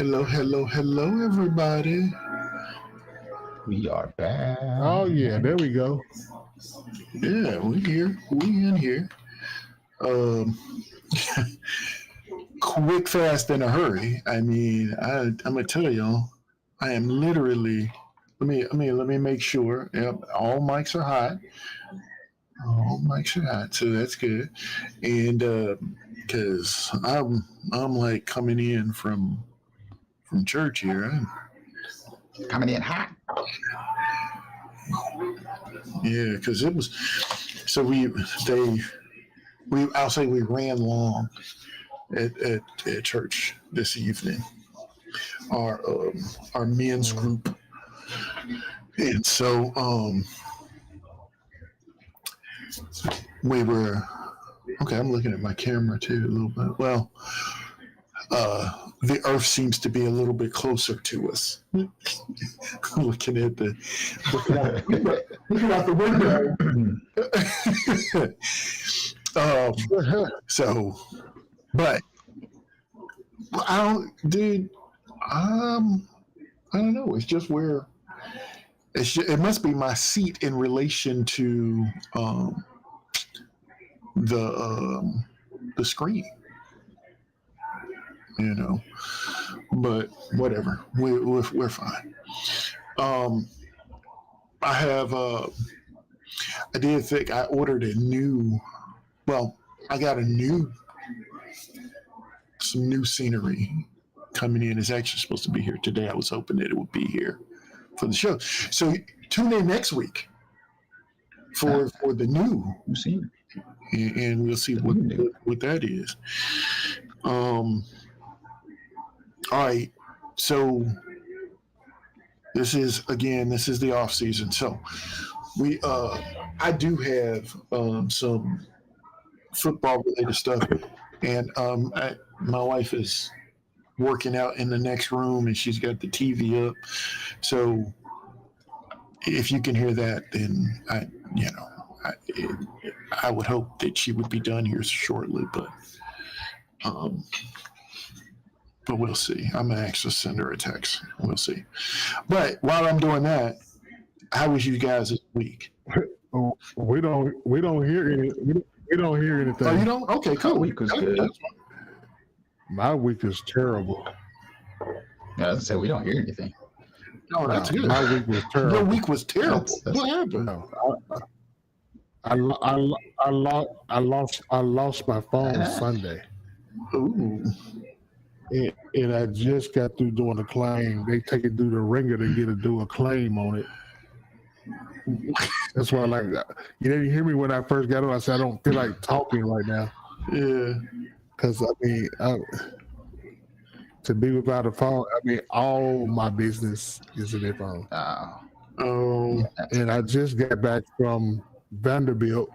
Hello, hello, hello, everybody. We are back. Oh yeah, there we go. Yeah, we here. We in here. Um, quick, fast, in a hurry. I mean, I'm gonna tell y'all, I am literally. Let me make sure. Yep, all mics are hot. All mics are hot, so that's good. And because I'm like coming in from church here. Coming in hot. Yeah, because it was. So I'll say we ran long at church this evening. Our men's group, and so we were okay. I'm looking at my camera too a little bit. Well, the Earth seems to be a little bit closer to us. looking out the window. So, but I don't know. It's just where it must be my seat in relation to the screen, but whatever. We're fine. I have I did think I ordered I got some new scenery coming in. It's actually supposed to be here today. I was hoping that it would be here for the show. So tune in next week for the new scenery, and we'll see what that is. All right. So this is the off season. So I do have some football related stuff, and my wife is working out in the next room, and she's got the TV up. So if you can hear that, then I would hope that she would be done here shortly, but we'll see. I'm gonna actually send her a text. We'll see. But while I'm doing that, how was you guys this week? We don't hear any. We don't hear anything. Oh, you don't? Okay, cool. My week was good. My week is terrible. Yeah, I said we don't hear anything. No, that's good. My week was terrible. Your week was terrible. That's what happened? No, I lost my phone Sunday. Ooh. And I just got through doing a claim. They take it through the ringer to do a claim on it. That's why, you didn't hear me when I first got on. I said I don't feel like talking right now. Yeah. Because to be without a phone, all my business is in their phone. Oh. And I just got back from Vanderbilt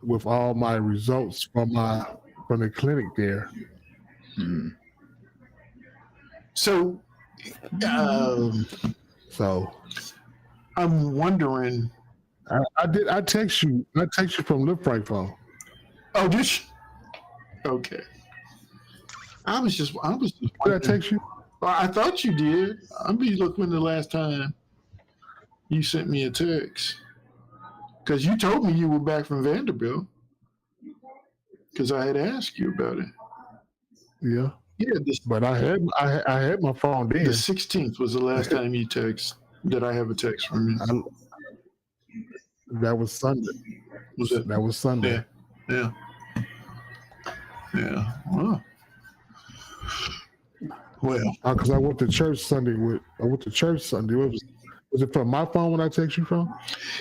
with all my results from the clinic there. Hmm. So I'm wondering. I text you from the Frank phone. Oh, did you? Okay. I was just. Did I text you? Well, I thought you did. I'm be looking the last time you sent me a text because you told me you were back from Vanderbilt because I had asked you about it. Yeah. Yeah. But I had my phone then. The 16th was the last time you text. Did I have a text from you? That was Sunday. That was Sunday. Yeah. Wow. Well, because I went to church Sunday. Was it from my phone when I text you from?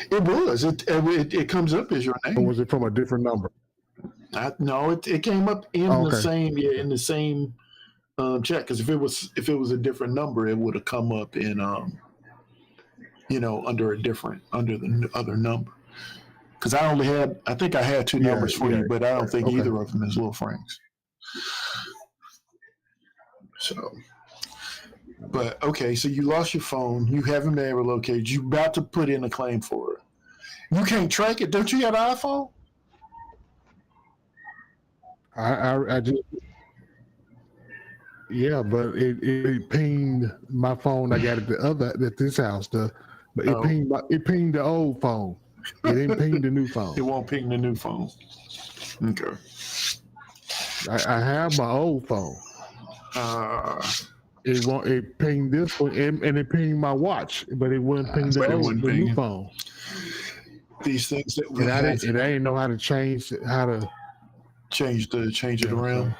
It was. It comes up as your name. Or was it from a different number? No, it came up in the same chat. Because if it was a different number, it would have come up in under the other number. Because I think I had two numbers for you, but I don't think either of them is Lil Frank's. So, but okay, so you lost your phone. You haven't been able to locate it. You're about to put in a claim for it. You can't track it. Don't you have an iPhone? I just Yeah, but it pinged my phone. I got at this house. But it pinged the old phone. It didn't ping the new phone. It won't ping the new phone. Okay. I have my old phone. It pinged this one and it pinged my watch, but it wouldn't ping the new phone. These things that we I didn't know how to change it around.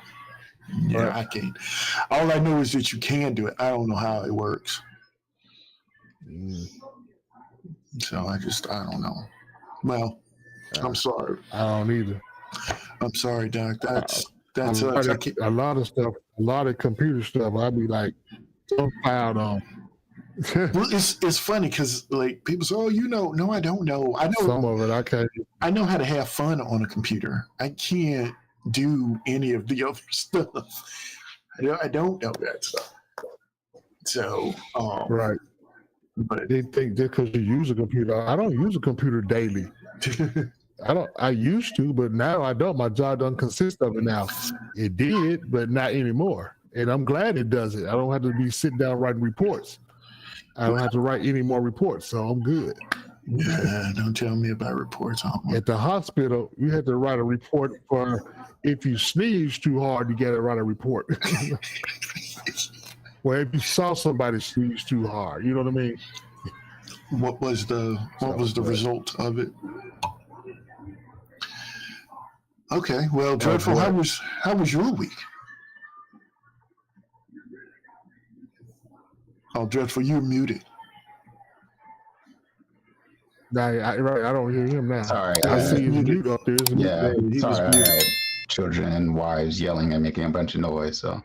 Yeah, right. I can't. All I know is that you can do it. I don't know how it works. So I don't know. Well, I'm sorry. I don't either. I'm sorry, Doc. That's a lot of stuff, a lot of computer stuff. I'd be like so proud on. Well, it's funny because like people say, "Oh, no, I don't know. I know some of it. I can't. I know how to have fun on a computer. I can't do any of the other stuff. I don't know that stuff. So, right. But they think just because you use a computer, I don't use a computer daily. I used to, but now I don't. My job doesn't consist of it now. It did, but not anymore. And I'm glad it does it. I don't have to be sitting down writing reports. I don't have to write any more reports, so I'm good. Yeah, don't tell me about reports. At the hospital, you had to write a report for if you sneeze too hard, you got to write a report. Well, if you saw somebody sneeze too hard, you know what I mean? What was the result of it? Okay, well, Dreadful, how was your week? Oh, Dreadful, you're muted. I don't hear him now. Sorry, I see his mute up there. Yeah, sorry, I had children and wives yelling and making a bunch of noise, so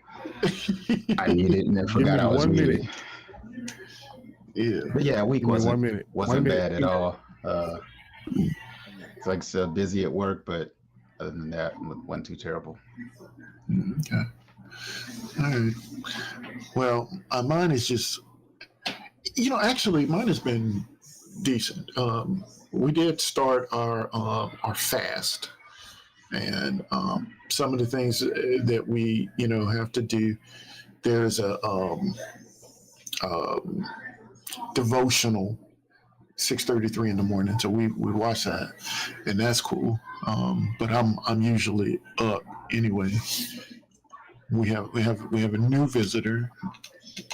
I muted and then forgot I was muted. Yeah, but yeah, week wasn't bad at all. It's like so busy at work, but other than that, it wasn't too terrible. Okay. All right. Well, mine is just, actually, mine has been decent. We did start our fast, and some of the things that we have to do. There's a devotional 6:33 in the morning, so we watch that, and that's cool. But I'm usually up anyway. We have a new visitor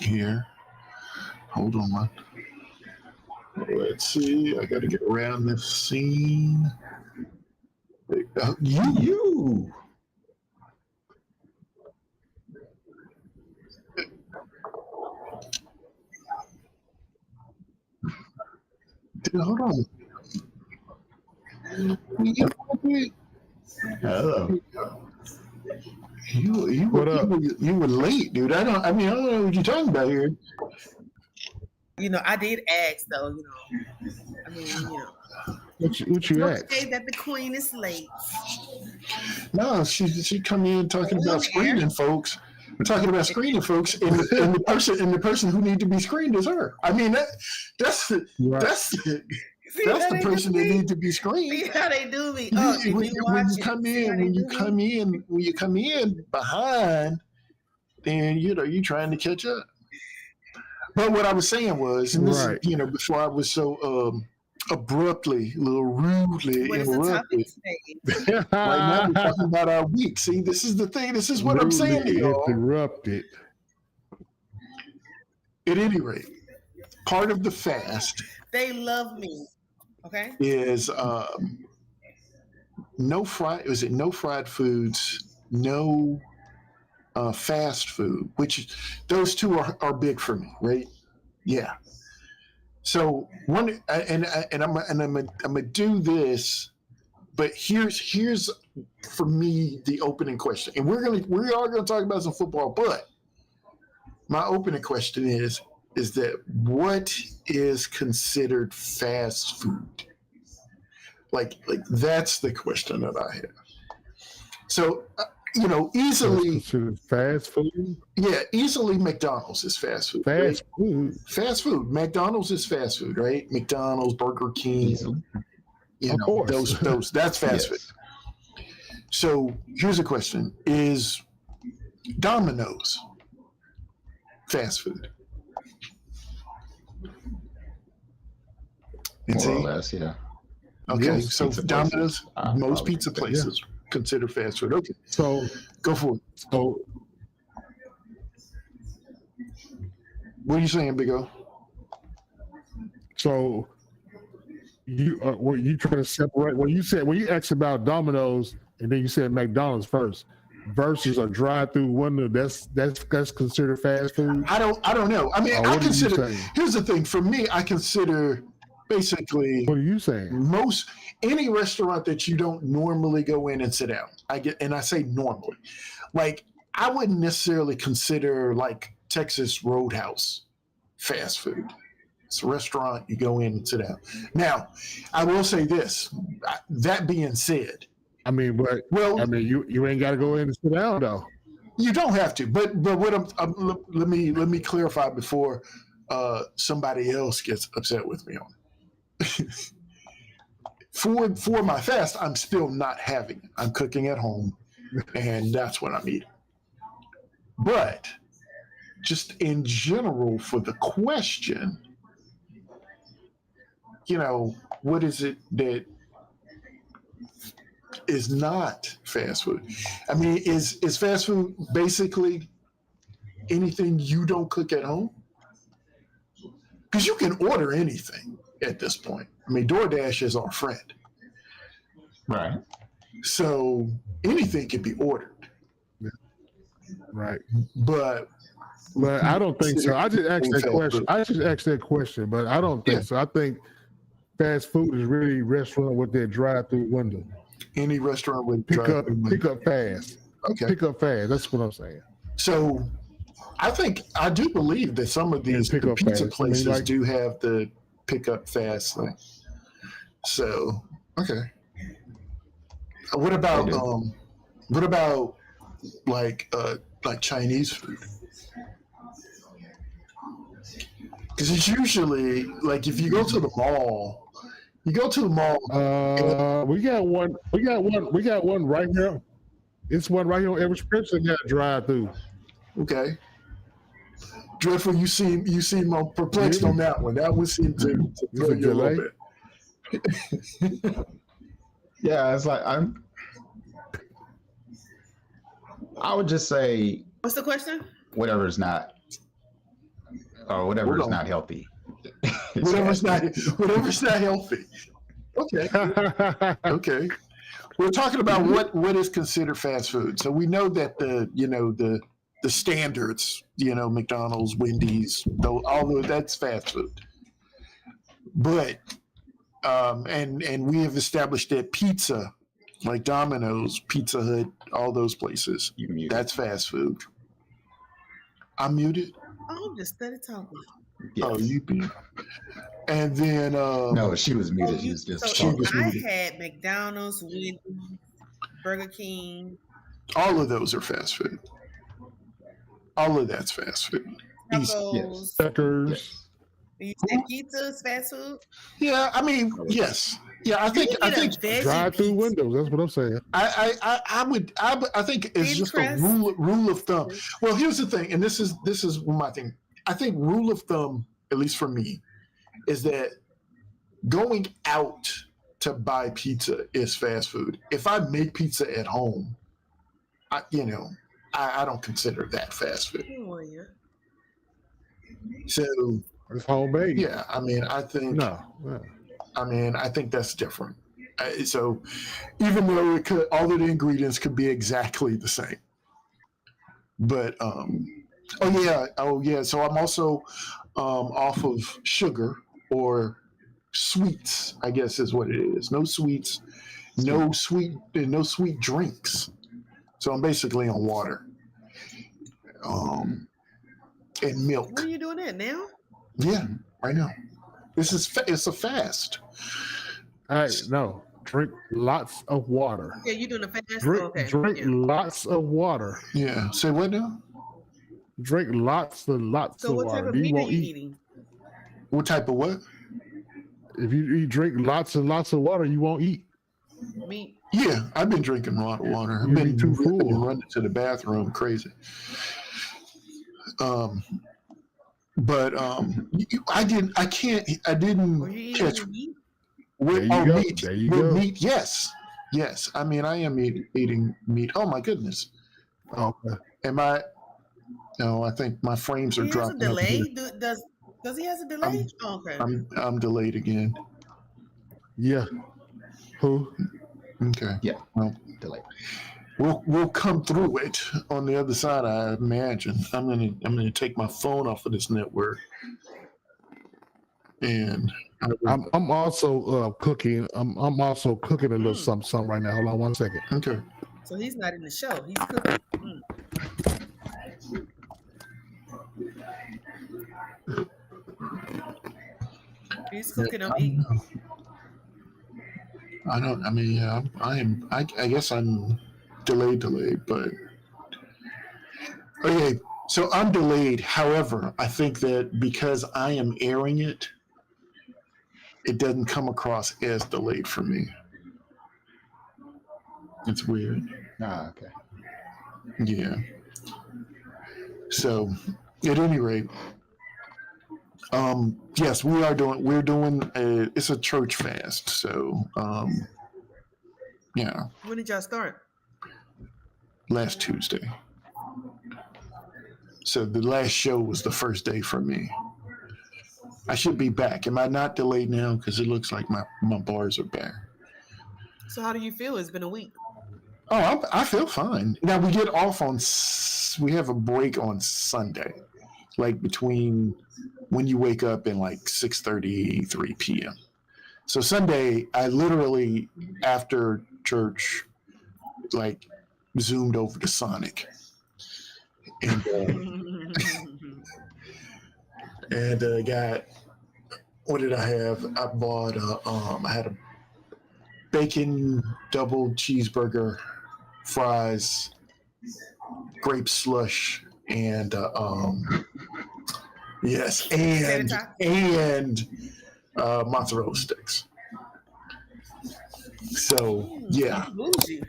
here. Hold on. Let's see. I got to get around this scene. You. Dude, hold on. Hello. You were late, dude. I don't know what you're talking about here. I did ask though. What you asked? Say that the queen is late. No, she come in talking about screening folks. We're talking about screening folks, and the person who needs to be screened is her. I mean that's the person that needs to be screened. See how they do me. When you come in behind, then you're trying to catch up. But what I was saying was, and this is, before I was so abruptly, a little rudely interrupted. Right now we're talking about our week. See, this is the thing. This is what I'm saying to y'all. Interrupted. At any rate, part of the fast. They love me. Okay. Is no fried foods, no fast food, which those two are big for me, right? Yeah. So one, and I'm gonna do this, but here's for me the opening question, and we are gonna talk about some football, but my opening question is that what is considered fast food? Like that's the question that I have. So easily fast food. Yeah, easily McDonald's is fast food. Fast food. Fast food. McDonald's is fast food, right? McDonald's, Burger King. Of course. Those that's fast food. So here's a question: is Domino's fast food. More or less, yeah. Okay, Yes, so pizza Domino's, places. most pizza places consider fast food. Okay, So go for it. so What are you saying, Big O? so you were you trying to separate when you asked about Domino's and then you said McDonald's first versus a drive-through window that's considered fast food? I don't know. I mean, I What are you consider. saying? Here's the thing. For me, I consider basically What are you saying? any restaurant that you don't normally go in and sit down. I say normally, like I wouldn't necessarily consider like Texas Roadhouse fast food. It's a restaurant you go in and sit down. Now, I will say this. That being said, I mean, but you ain't got to go in and sit down though. you don't have to. But what let me clarify before somebody else gets upset with me on it. For my fast, I'm still not having it. I'm cooking at home, and that's what I'm eating. But just in general, for the question, what is it that is not fast food? I mean, is fast food basically anything you don't cook at home? Because you can order anything at this point. I mean, DoorDash is our friend. Right. So anything can be ordered. Right. But I don't think so. I just asked that question. But I don't think so. I think fast food is really a restaurant with their drive-through window. Any restaurant with pick up fast. Okay. Pick up fast. That's what I'm saying. So I do believe that some of these pizza places do have the pick up fast thing. So okay. What about like Chinese food? Because it's usually like if you go to the mall. We got one right here. It's one right here on every person got drive through. Okay. Dreadful, you seem perplexed on that one. That one seemed to throw you a little bit. Yeah, it's like I would just say What's the question? Whatever's not healthy. Whatever's not healthy. Okay. Okay. We're talking about what is considered fast food. So we know that the standards, McDonald's, Wendy's, all that's fast food. But and we have established that pizza, like Domino's, Pizza Hut, all those places, that's fast food. I'm muted. I'm just started talking. Yes. Oh, you be. And then no, she was muted. I had McDonald's, Wendy's, Burger King. All of those are fast food. All of that's fast food. Tacos. Checkers. You said pizza is fast food? Yeah, I mean, yes. Yeah, I think drive-through windows. That's what I'm saying. I think it's just a rule of thumb. Well, here's the thing, and this is my thing. I think rule of thumb, at least for me, is that going out to buy pizza is fast food. If I make pizza at home, I don't consider that fast food. So it's homemade. Yeah, I mean, I think I think that's different. So even though all of the ingredients could be exactly the same, but so I'm also off of sugar or sweets, I guess is what it is. No sweets, no sweet drinks. So I'm basically on water, and milk. When are you doing that now? Yeah, right now. It's a fast. No, drink lots of water. Yeah, you're doing a fast. Drink lots of water. Yeah. Say what now? Drink lots of water. So what type of meat are you eating? What type of what? If you drink lots and lots of water, you won't eat. Meat. Yeah, I've been drinking a lot of water. I've been too full. Running to the bathroom, crazy. But I didn't Were you catch eating meat? with There you go. meat. There you With go. meat, yes. I mean, I am eating meat. Oh my goodness. Okay. Am I? No, I think my frames are He has a dropping over here. delay. Does he has a delay? Okay. I'm delayed again. Yeah. Who? Okay. Yeah. Well, Delay. we'll come through it on the other side. I imagine. I'm gonna take my phone off of this network, and I'm also cooking. I'm also cooking a little something right now. Hold on 1 second. okay. So he's not in the show. He's cooking. He's cooking on eating. I don't. I mean, yeah. I guess I'm delayed, but okay. So I'm delayed. However, I think that because I am airing it, it doesn't come across as delayed for me. It's weird. Okay. Yeah. So, at any rate, yes, we're doing it's a church fast. So, yeah, When did y'all start? last Tuesday. So the last show was the first day for me. I should be back. Am I not delayed now? Because it looks like my bars are back. So how do you feel? It's been a week. Oh, I feel fine. Now we get off we have a break on Sunday, like between when you wake up and like 6:33 p.m. So Sunday, I literally after church, like zoomed over to Sonic, and got, what did I have? I bought I had a bacon double cheeseburger, fries, grape slush, and yes, and mozzarella sticks. So yeah, Bougie.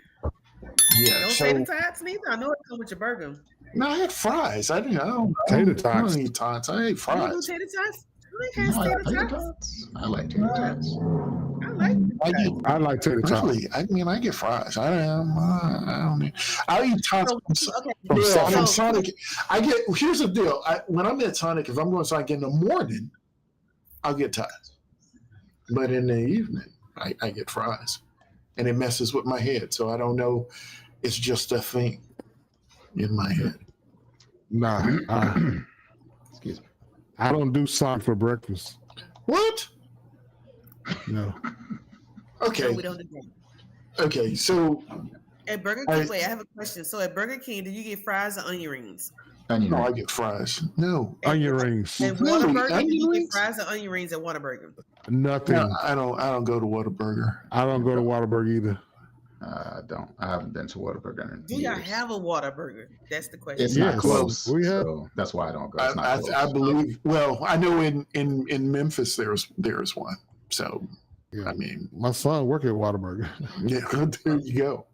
yeah. Don't So say the tots neither. I know it comes with your burger. no, I had fries. I don't Tater tots. eat tots. I ate You do fries. tater tots? Who I has like tater tater tots? tots. I like tater tots. I like I like tater tots. Really, I mean, I get fries. I don't. I eat tots from Sonic. Sonic. I get. Here's the deal. When I'm at Sonic, if I'm going to Sonic in the morning, I'll get tots. But in the evening, I get fries, and it messes with my head. So I don't know. It's just a thing in my head. Nah. Excuse me. I don't do Sonic for breakfast. What? No. Okay. No, we don't do that. Okay. So At Burger King, wait, I have a question. So at Burger King, do you get fries or onion rings? Onion no, ring. I get fries. No. Onion rings. At Really? Whataburger, do Onion you get rings? fries or onion rings at Whataburger? Nothing. No, I don't go to Whataburger. I don't go to Waterburg either. I don't. I haven't been to Whataburger in Do y'all years. have a Whataburger? That's the question. It's Yes. not close. We have- So that's why I don't go. It's not close. I believe. Well, I know in Memphis there's one. So Yeah. I mean, My son work at Waterburger, yeah, there you go.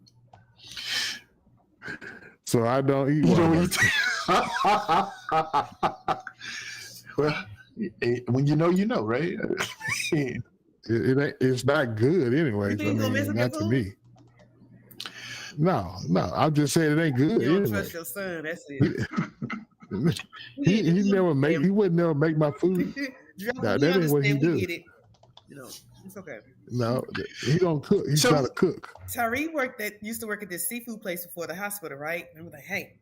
so I don't eat. You don't Whataburger. eat. Well, when you know, right? It ain't. It's not good, anyways. You think it's gonna mess up your not to food? me. No. I'm just saying it ain't good. You don't Anyway. trust your son. That's it. He never make. He would never make my food. Nah, that ain't what he do. Get it. You know, it's okay. No, he don't cook. He's So- not a cook. Tyree used to work at this seafood place before the hospital, right? And we're like, hey,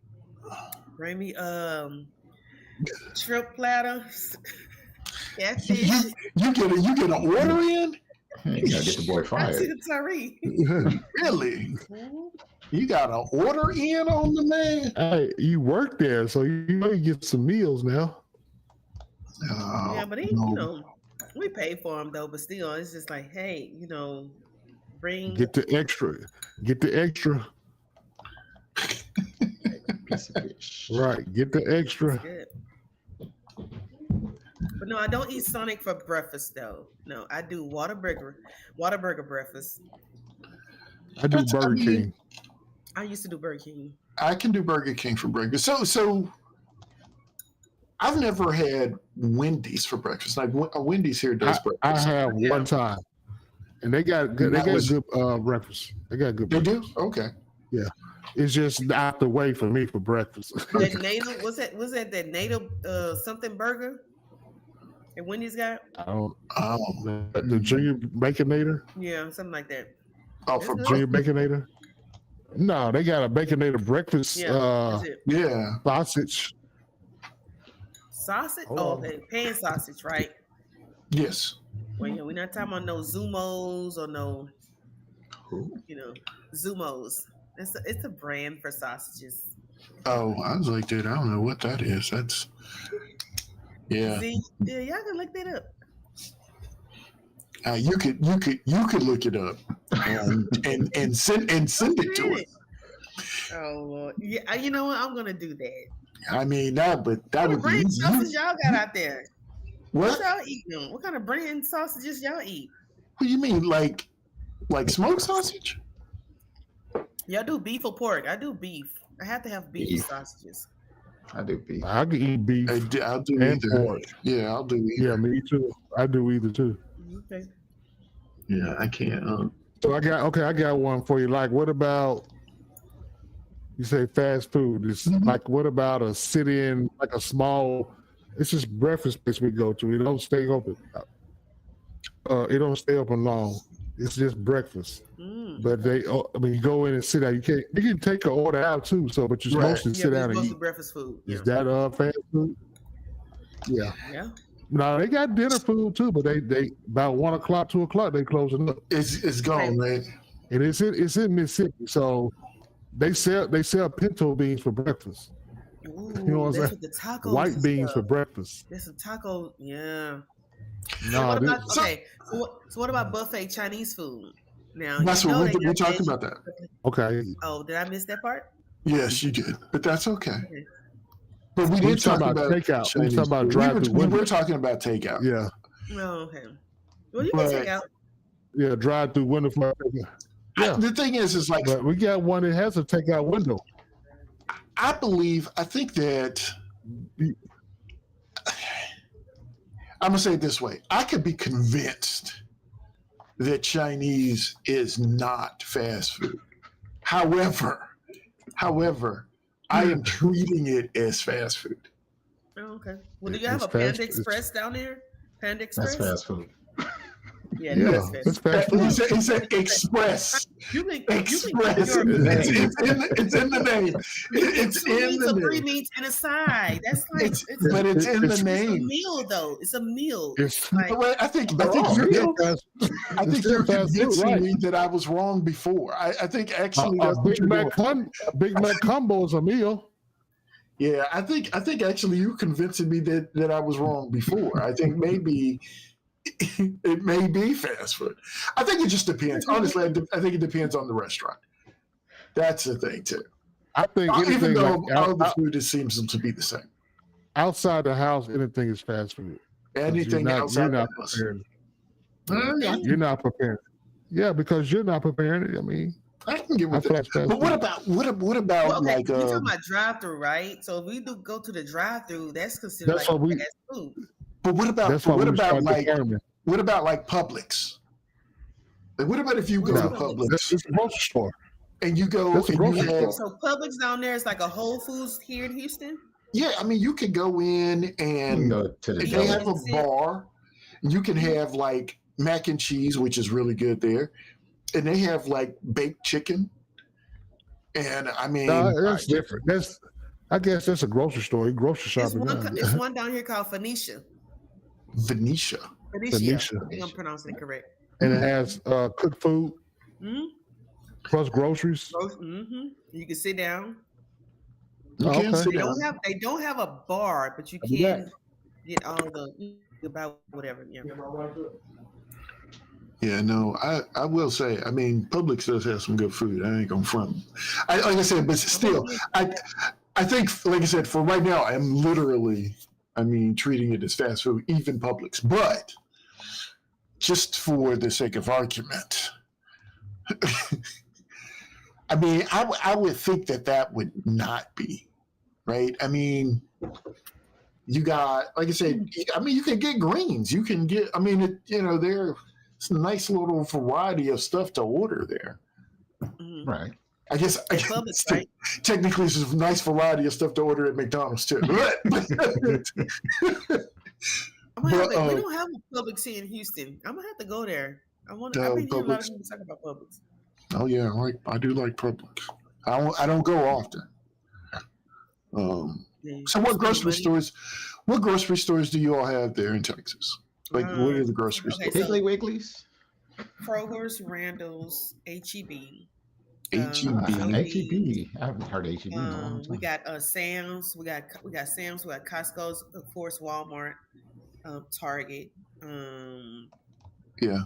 bring me shrimp platter, catfish. you get an order in? You gotta get the boy I fired. said, Tyree. Really? You got an order in on the man? Hey, you work there, so you know you get some meals now. Oh, Yeah, but he, no. you know, we pay for him though, but still, it's just like, hey, you know, bring. Get the extra. Get the extra. Piece of fish. Right. Get the extra. Good. But no, I don't eat Sonic for breakfast though. No, I do Whataburger breakfast. I do Burger King. I used to do Burger King. I can do Burger King for breakfast. So I've never had Wendy's for breakfast. Like Wendy's here does breakfast. I have one time, and they got good. They got good breakfast. They got good. They breakfast. do? Okay. Yeah, it's just out the way for me for breakfast. That native was that native something burger? And Wendy's got? I don't. The Junior Baconator. Yeah, something like that. Oh, for Junior Baconator. No, they got a Baconator breakfast. Yeah, sausage. Sausage? Okay, pan sausage, right? Yes. Well, yeah, we're not talking about no Zumos or no, Zumos. It's a brand for sausages. Oh, I was like, dude, I don't know what that is. That's See, yeah, y'all can look that up. You could look it up and send it to us. Oh Lord, yeah, you know what? I'm gonna do that. I mean that would be brand sausage y'all got out there. What y'all eating? What kind of brand sausages y'all eat? What do you mean, like smoked sausage? Y'all do beef or pork? I do beef. I have to have beef sausages. I do beef. I can eat beef. I'll do and either. pork. Yeah, I'll do either. Yeah, me too. I do either too. Okay. Yeah, I can't. So I got one for you. Like, what about you say fast food? It's like, what about a sit-in, like a small? It's just breakfast place we go to. It don't stay open. It don't stay open long. It's just breakfast. But you go in and sit down. You can take an order out too. So, but you're supposed to sit down and eat. Breakfast food. Is that fast food? Yeah. Yeah. No, they got dinner food too, but they about 1 o'clock, 2 o'clock they closing up. It's gone, right? And it's in Mississippi, so they sell pinto beans for breakfast. Ooh, you know what I'm saying? The tacos white beans for breakfast. There's some taco, yeah. No, so what about buffet Chinese food? Now that's what we're talking about. That. Okay. Oh, did I miss that part? Yes, you did, but that's okay. But we did talk about takeout. We talking about drive-through. We were talking about takeout. Yeah. Oh, okay. Well, you can take out. Yeah, drive-through window for Yeah. The thing is like, but we got one that has a takeout window. I think that I'm gonna say it this way: I could be convinced that Chinese is not fast food. However, I am treating it as fast food. Oh, okay. Well, do you have a Panda Express down there? Panda Express? That's fast food. Yeah, that's fast food. He said express. Express. It's in the name. It's in the name. 3 meats and a side. That's like, but it's in the name. It's a meal, though. It's a meal. I think you're convincing me that I was wrong before. I think actually a Big Mac combo is a meal. Yeah, I think actually you're convincing me that I was wrong before. I think maybe it may be fast food. I think it just depends. Honestly, I think it depends on the restaurant. That's the thing too. I think even though all the food seems to be the same. Outside the house, anything is fast food. Anything outside the house. You're not prepared. Yeah, because you're not prepared. I mean, I can get with that. But what about like? You're talking about drive-through, right? So if we do go to the drive-through, that's considered fast food. But what about like Publix? Like, what about if you go to Publix? It's a grocery store. And you go and you have, so Publix down there is like a Whole Foods here in Houston? Yeah, I mean you can go in and they have a bar. You can have like mac and cheese, which is really good there. And they have like baked chicken. And I mean that's different. I guess that's a grocery store. Grocery shopping. There's one down here called Venetia. Venetia. I think I'm pronouncing it correct. And it has cooked food plus groceries. You can sit down. They don't have a bar, but you can get all the about whatever. Yeah, no, I will say, I mean, Publix does have some good food. I ain't gonna front. Like I said, but still, I think, like I said, for right now, I'm literally, treating it as fast food, even Publix. But just for the sake of argument, I would think that would not be, right? I mean, You got, like I said, I mean, you can get greens. You can get, I mean, there's a nice little variety of stuff to order there. Mm-hmm. Right. I guess Publix, right? Technically, it's a nice variety of stuff to order at McDonald's too. We don't have a Publix here in Houston. I'm gonna have to go there. I've been hearing a lot of people talk about Publix. Oh yeah, I do like Publix. I don't go often. So what grocery stores do you all have there in Texas? Like, what are the grocery stores? Piggly Wigglies, Kroger's, Randall's, H-E-B. H-E-B. I haven't heard of H-E-B in a long time. We got Sam's. We got Sam's. We got Costco's. Of course, Walmart, Target. Yeah.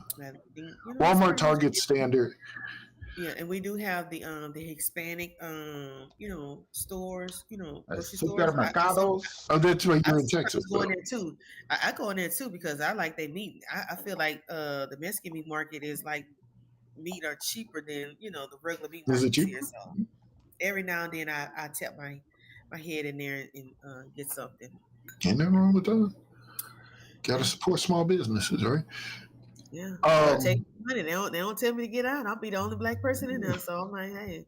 Walmart, Target, standard. Yeah, and we do have the Hispanic stores, grocery stores. Supermercados. Oh, that's right. You're in Texas. I go in there too. I go in there too because I like their meat. I feel like the Mexican meat market is like meat are cheaper than the regular meat market. Is it cheaper? Here, so every now and then I tap my head in there and get something. Ain't nothing wrong with that. Gotta support small businesses, right? Yeah. Take money. They don't tell me to get out. I'll be the only black person in there. So I'm like, hey.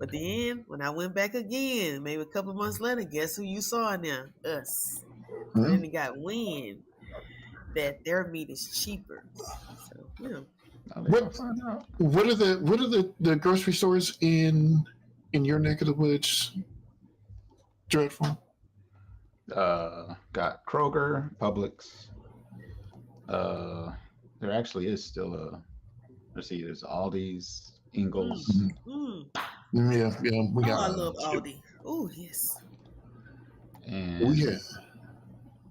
But then when I went back again, maybe a couple of months later, guess who you saw in there? Us. Mm-hmm. Then they got wind that their meat is cheaper. So What are the grocery stores in your neck of the woods? Dreadful. Got Kroger, Publix. There actually is still there's Aldi's, Ingles. Mm-hmm. Yeah, we got. I love Aldi. Oh yes. And I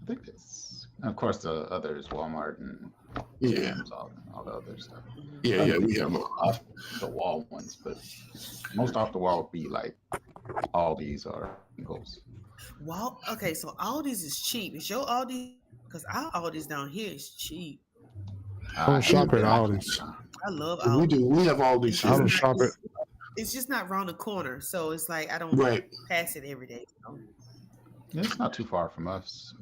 think it's, of course, the others, Walmart and Sam's, all the other stuff. Yeah, we have off the wall ones, but most off the wall would be like Aldi's or Ingles. Well, okay, so Aldi's is cheap. Is your Aldi? Because our Aldi's down here is cheap. I don't shop at Aldi's. I love Aldi. We do. We have Aldi's. I don't shop it. It's just not around the corner, so it's like I don't pass it every day. So. Yeah, it's not too far from us.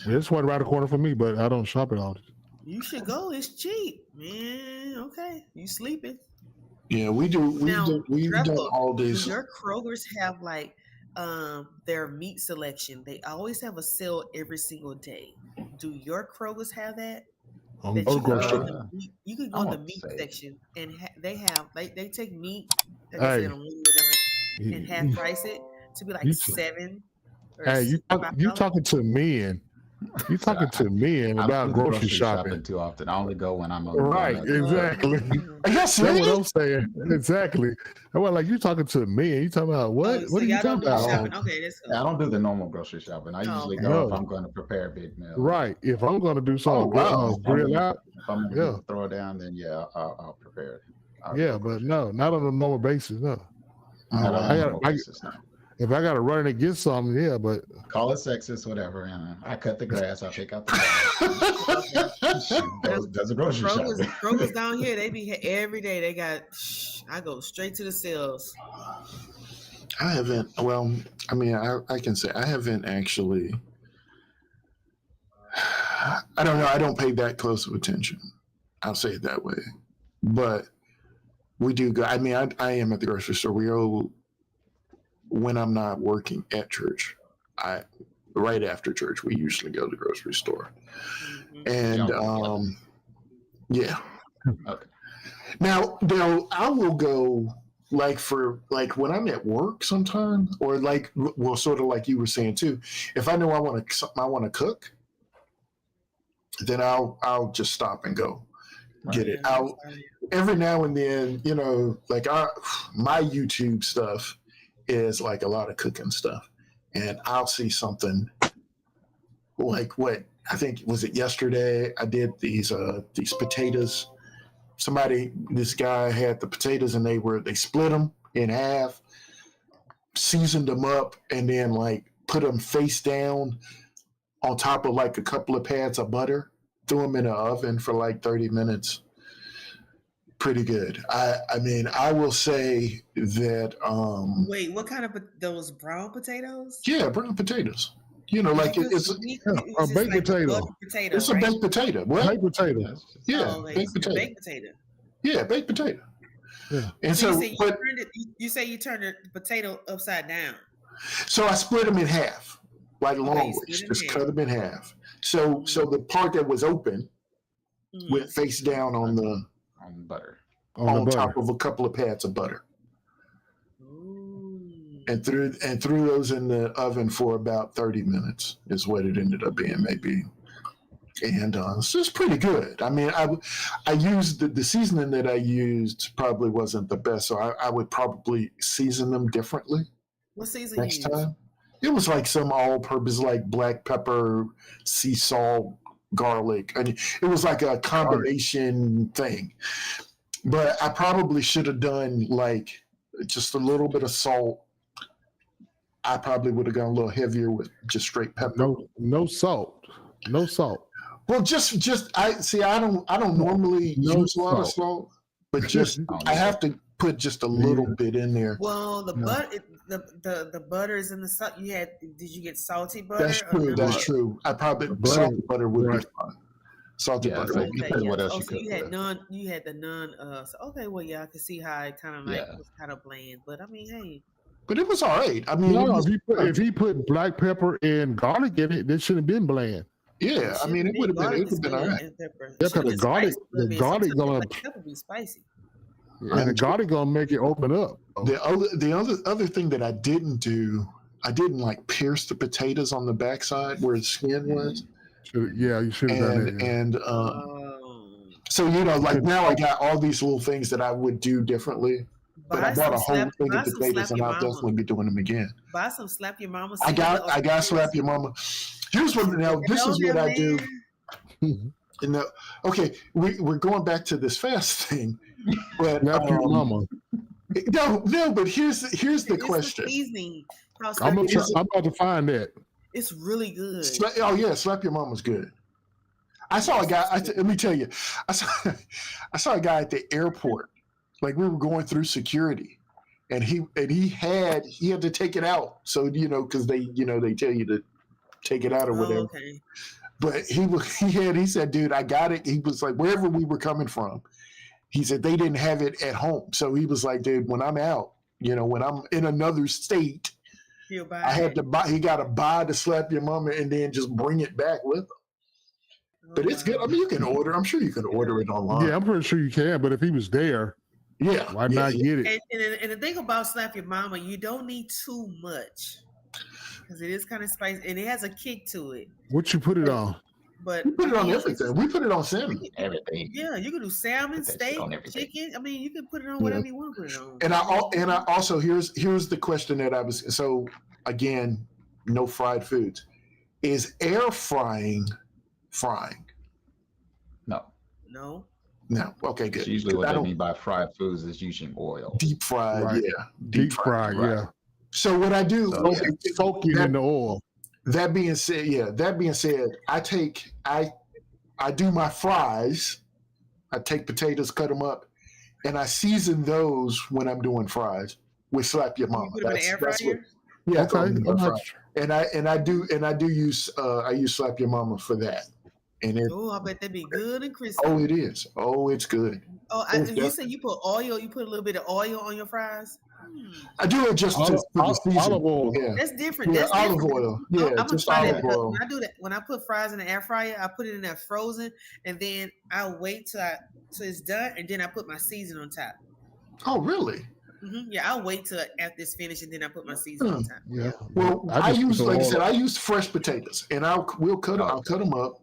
It's one around the corner for me, but I don't shop at Aldi's. You should go. It's cheap, man. Okay, you sleeping? Yeah, we do. We do Aldi's. Do your Kroger's have like their meat selection? They always have a sale every single day. Do your Kroger's have that? You can go in the meat section and they take meat and half price it to be like $7. Hey, you talking to men? You talking to men about grocery shopping too often? I only go when I'm right. Exactly. That's what I'm saying. Exactly. I was like, you talking to men? You talking about what? What are you talking about? Okay, that's cool. I don't do the normal grocery shopping. I usually go if I'm going to prepare a big meal. Right. If I'm going to do something, grill out. If I'm going to throw it down, then I'll prepare it. But no, not on a normal basis. No. Not on a normal basis. No. If I got to run and get something, but call it sexist, whatever. And I cut the grass. I pick up the grass. Does a grocery shopping. Kroger's down here. They be every day. They got. I go straight to the sales. I haven't. Well, I mean, I can say I haven't actually. I don't know. I don't pay that close of attention. I'll say it that way. But we do go. I mean, I am at the grocery store. We go. When I'm not working at church, right after church, we usually go to the grocery store. And Okay. Now I will go like when I'm at work sometime, or sort of like you were saying too. If I know I want to cook, then I'll just stop and go get it out. Every now and then, my YouTube stuff is like a lot of cooking stuff, and I'll see something like what I think was it yesterday. I did these potatoes. This guy had the potatoes, and they split them in half, seasoned them up, and then put them face down on top of a couple of pads of butter. Threw them in the oven for 30 minutes. Pretty good. I mean, I will say that. Wait, what kind of those brown potatoes? Yeah, brown potatoes. You know, like it's a baked potato. It's a baked potato. What? Baked potato. Yeah, baked potato. Baked potato. Yeah, baked potato. Yeah. And so, you say you turned the potato upside down. So I split them in half, like long ways. Just cut them in half. So the part that was open went face down on butter. On top of a couple of pads of butter. And threw those in the oven for about 30 minutes is what it ended up being, maybe. And so it's pretty good. I mean, I used the seasoning that I used probably wasn't the best, so I would probably season them differently. What season next time? It was like some all-purpose, like black pepper, sea salt, garlic. I mean, it was like a combination thing. But I probably should have done like just a little bit of salt. I probably would have gone a little heavier with just straight pepper. No salt. Well, I don't normally use a lot of salt, but just I have to put just a little bit in there. Well, the butter is in the salt. Did you get salty butter? That's true. I probably salty butter would be fine. Salty butter. So what else you had none. You had the none. Well, yeah, I can see how it kind of was kind of bland, but I mean, hey. But it was all right. I mean, if he put black pepper and garlic in it, it shouldn't have been bland. Yeah, I mean, it would have been all right. Yeah, because the garlic gonna be spicy. And the garlic gonna make it open up. The other thing that I didn't do, I didn't like pierce the potatoes on the backside where the skin was. You should have done that. And so like now I got all these little things that I would do differently. But I bought a whole thing of potatoes, and I'll definitely be doing them again. Buy some slap your mama. I got slap your mama. Here's what now. This is what I do. Okay, we're going back to this fast thing, but slap your mama. No. But here's the question. I'm about to find that. It's really good. Slap your mama's good. I saw a guy. Let me tell you, I saw a guy at the airport. Like we were going through security, and he had to take it out. So because they tell you to take it out or whatever. Okay. But he said, dude, I got it. He was like, wherever we were coming from, he said they didn't have it at home. So he was like, dude, when I'm out, when I'm in another state, I had to buy. He got to buy to slap your mama and then just bring it back with him. But it's good. I mean, you can order. I'm sure you can order it online. Yeah, I'm pretty sure you can. But if he was there. Yeah, why not get it? And the thing about slap your mama, you don't need too much because it is kind of spicy and it has a kick to it. What you put it on? But we put it on everything. We put it on salmon. Everything. Yeah, you can do salmon, steak, chicken. I mean, you can put it on whatever you want to put it on. And I also here's the question that I was again, no fried foods. Is air frying? No. No. Okay, good. Usually what they mean by fried foods is using oil. Deep fried, right. Yeah. Deep fried, yeah. So what I do, soaking in the oil. That being said, I do my fries. I take potatoes, cut them up, and I season those when I'm doing fries with slap your mama. You put them in the air fryer? Yeah, okay. And I do use slap your mama for that. And I bet that'd be good and crispy. Oh, it is. Oh, it's good. You said you put oil. You put a little bit of oil on your fries. I do it just for the season. Olive oil. Yeah. That's different. Yeah, That's olive different. oil. Yeah, I'm gonna just try olive that. oil. When I do that, when I put fries in the air fryer, I put it in there frozen, and then I wait till it's done, and then I put my season on top. Oh, really? Mm-hmm. Yeah, I'll wait till after it's finished, and then I put my season on top. Yeah. Well, I use fresh potatoes, and I'll cut them up.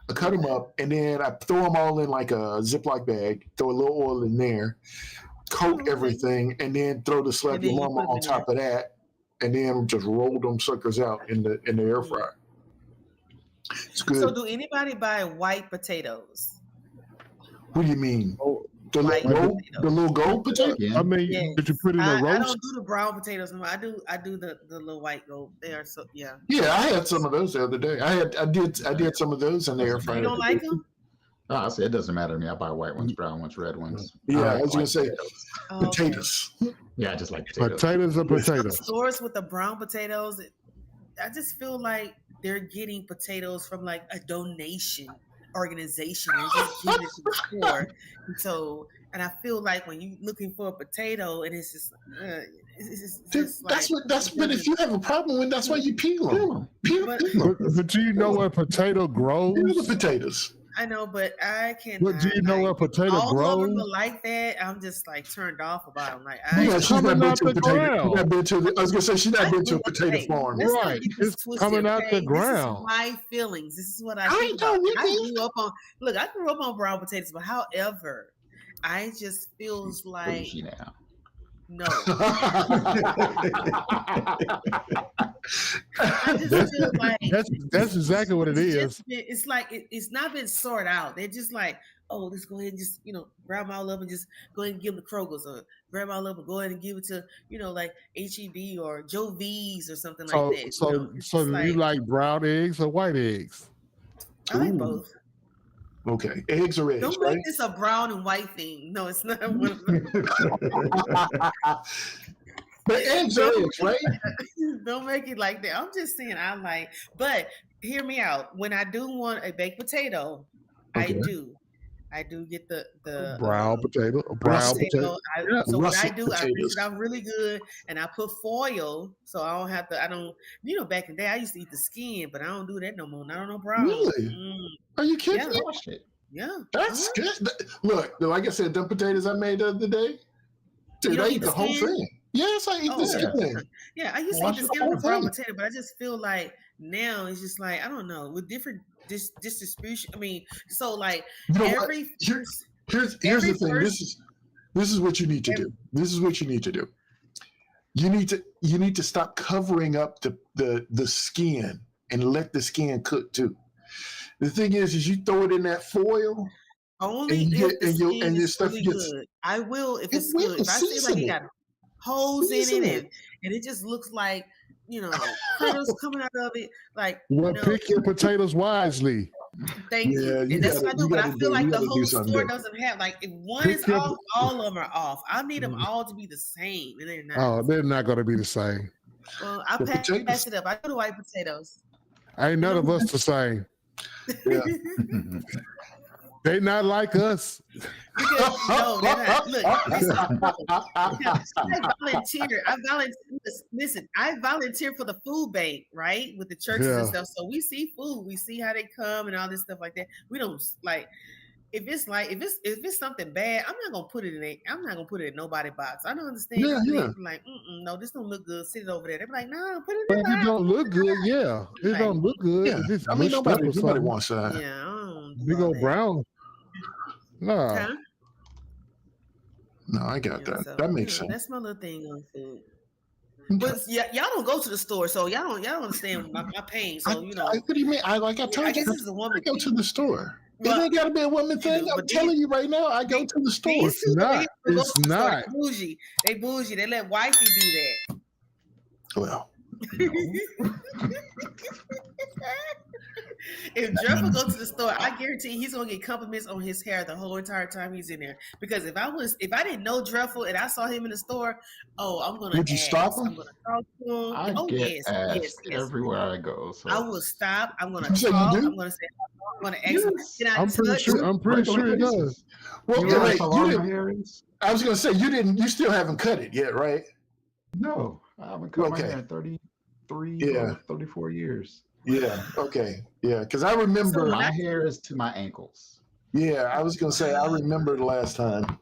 I cut them up, and then I throw them all in like a Ziploc bag, throw a little oil in there, coat everything, and then throw the slap your mama on top of that, and then just roll them suckers out in the air fryer. It's good. So do anybody buy white potatoes? What do you mean? The little gold potato? Yeah. I mean, yes. Did you put in a roast? I don't do the brown potatoes anymore. I do the little white gold. They are so yeah. Yeah, I had some of those the other day. I did some of those in the air fryer. You don't like them? No, I say it doesn't matter to me. I buy white ones, brown ones, red ones. Yeah, I was gonna say potatoes. Yeah, I just like potatoes. Potatoes are potatoes. Stores with the brown potatoes. I just feel like they're getting potatoes from like a donation organization and just giving it to the store. And I feel like when you're looking for a potato and it's just, it's Dude, just like but if you have a problem with, that's why you peel them. Peel But- them. But do you know where potato grows? Peel the potatoes. I know, but I can't. But do you know where potato all of them grows? are like that. I'm just like turned off about them. Like It's coming out the ground. I was gonna say she's not been to a potato farm. let's not Right. get this It's twisted, coming out the okay? ground. This is my feelings. This is what I I think about. know, I Nikki. grew up on brown potatoes, but however, I just feels like Bougie now. no. I just feel like That's exactly what it is. It's like it's not been sorted out. They're just like, oh, let's go ahead and just grab them all up and just go ahead and give them to Kroger's, or grab them all up and go ahead and give it to like HEB or Joe V's or something like that. So do you like brown eggs or white eggs? I like both. Okay, eggs or eggs, Don't right? make this a brown and white thing. No, it's not. One of them. But eggs are eggs, right? Don't make it like that. I'm just saying but hear me out. When I do want a baked potato, Okay. I do get the Brown potato. Brown potato. So what I Russet do, I mix potatoes. it out really good, and I put foil, so I don't have to. I don't. Back in the day, I used to eat the skin, but I don't do that no more. Not on no brown. Really? Are you kidding me? Oh, shit. Yeah. That's good. Look, like I said, them potatoes I made the other day, dude, don't I eat eat the the whole skin? thing. Yes, I eat the skin. Yeah, I used to eat Wash the the skin on whole the brown thing. potato, but I just feel like now it's just like I don't know with different distribution. I mean, so like You know what? every Here's every the thing. This is what you need to do. This is what you need to do. You need to stop covering up the skin and let the skin cook too. The thing is you throw it in that foil. only and if the skin your is stuff really gets. good. I will if It it's will, good. If I see like season it it. got holes in Season it it. and it just looks like critters coming out of it, like Well, pick your potatoes wisely. thank you. Yeah, And that's what I do. But I feel like the whole do store something different. doesn't have like if one Pick is your- off, all of them are off. I need them all to be the same, and they're not. Oh, they're not going to be the same. Well, I The pass potatoes. it up. I do the white potatoes. Ain't none of us the same. Yeah. They not like us. Because, no, they're not. Look, listen, I volunteer for the food bank, right? With the churches and Yeah. stuff. So we see food, we see how they come and all this stuff like that. We don't like if it's something bad, I'm not gonna put it in nobody box. I don't understand. Yeah, People yeah. be like, no, this don't look good. Sit it over there. They're like, no, put it But in if the it box. don't look good, yeah. It don't look good. Yeah. If it's I mean, mushed up nobody or something, wants that. Yeah, I don't do big all old that. brown. Nah. Huh? No, I got Yeah, that. so, That makes yeah, sense. That's my little thing on food. Okay. But yeah, y'all don't go to the store, so y'all don't understand my pain. So what do you mean? I I told guess you, this is a woman I go to thing. the store. Well, it ain't got to be a woman you thing. do, I'm but telling you right now, I go to the store. These It's two over not. here who go It's to the store, not. They bougie. They let wifey do that. Well, If Jeff go to the store, I guarantee he's gonna get compliments on his hair the whole entire time he's in there. Because if I didn't know Dreffel and I saw him in the store, I'm gonna. Would you ask. stop him? I'm gonna talk to him. I Oh get yes, asked yes. everywhere I go. So I will stop. I'm gonna You say you talk. do? I'm gonna say. I'm gonna ask. Yes. Can I I'm pretty touch? sure. I'm pretty sure it does. well, You know wait, how you long my didn't, hair is? I was going to say you still haven't cut it yet, right? No, I haven't cut my Okay. hair in 33 Yeah. or 34 years. Yeah. Okay. Yeah. Because I So remember. when My hair is to my ankles. Yeah, I was going to say I remember the last time.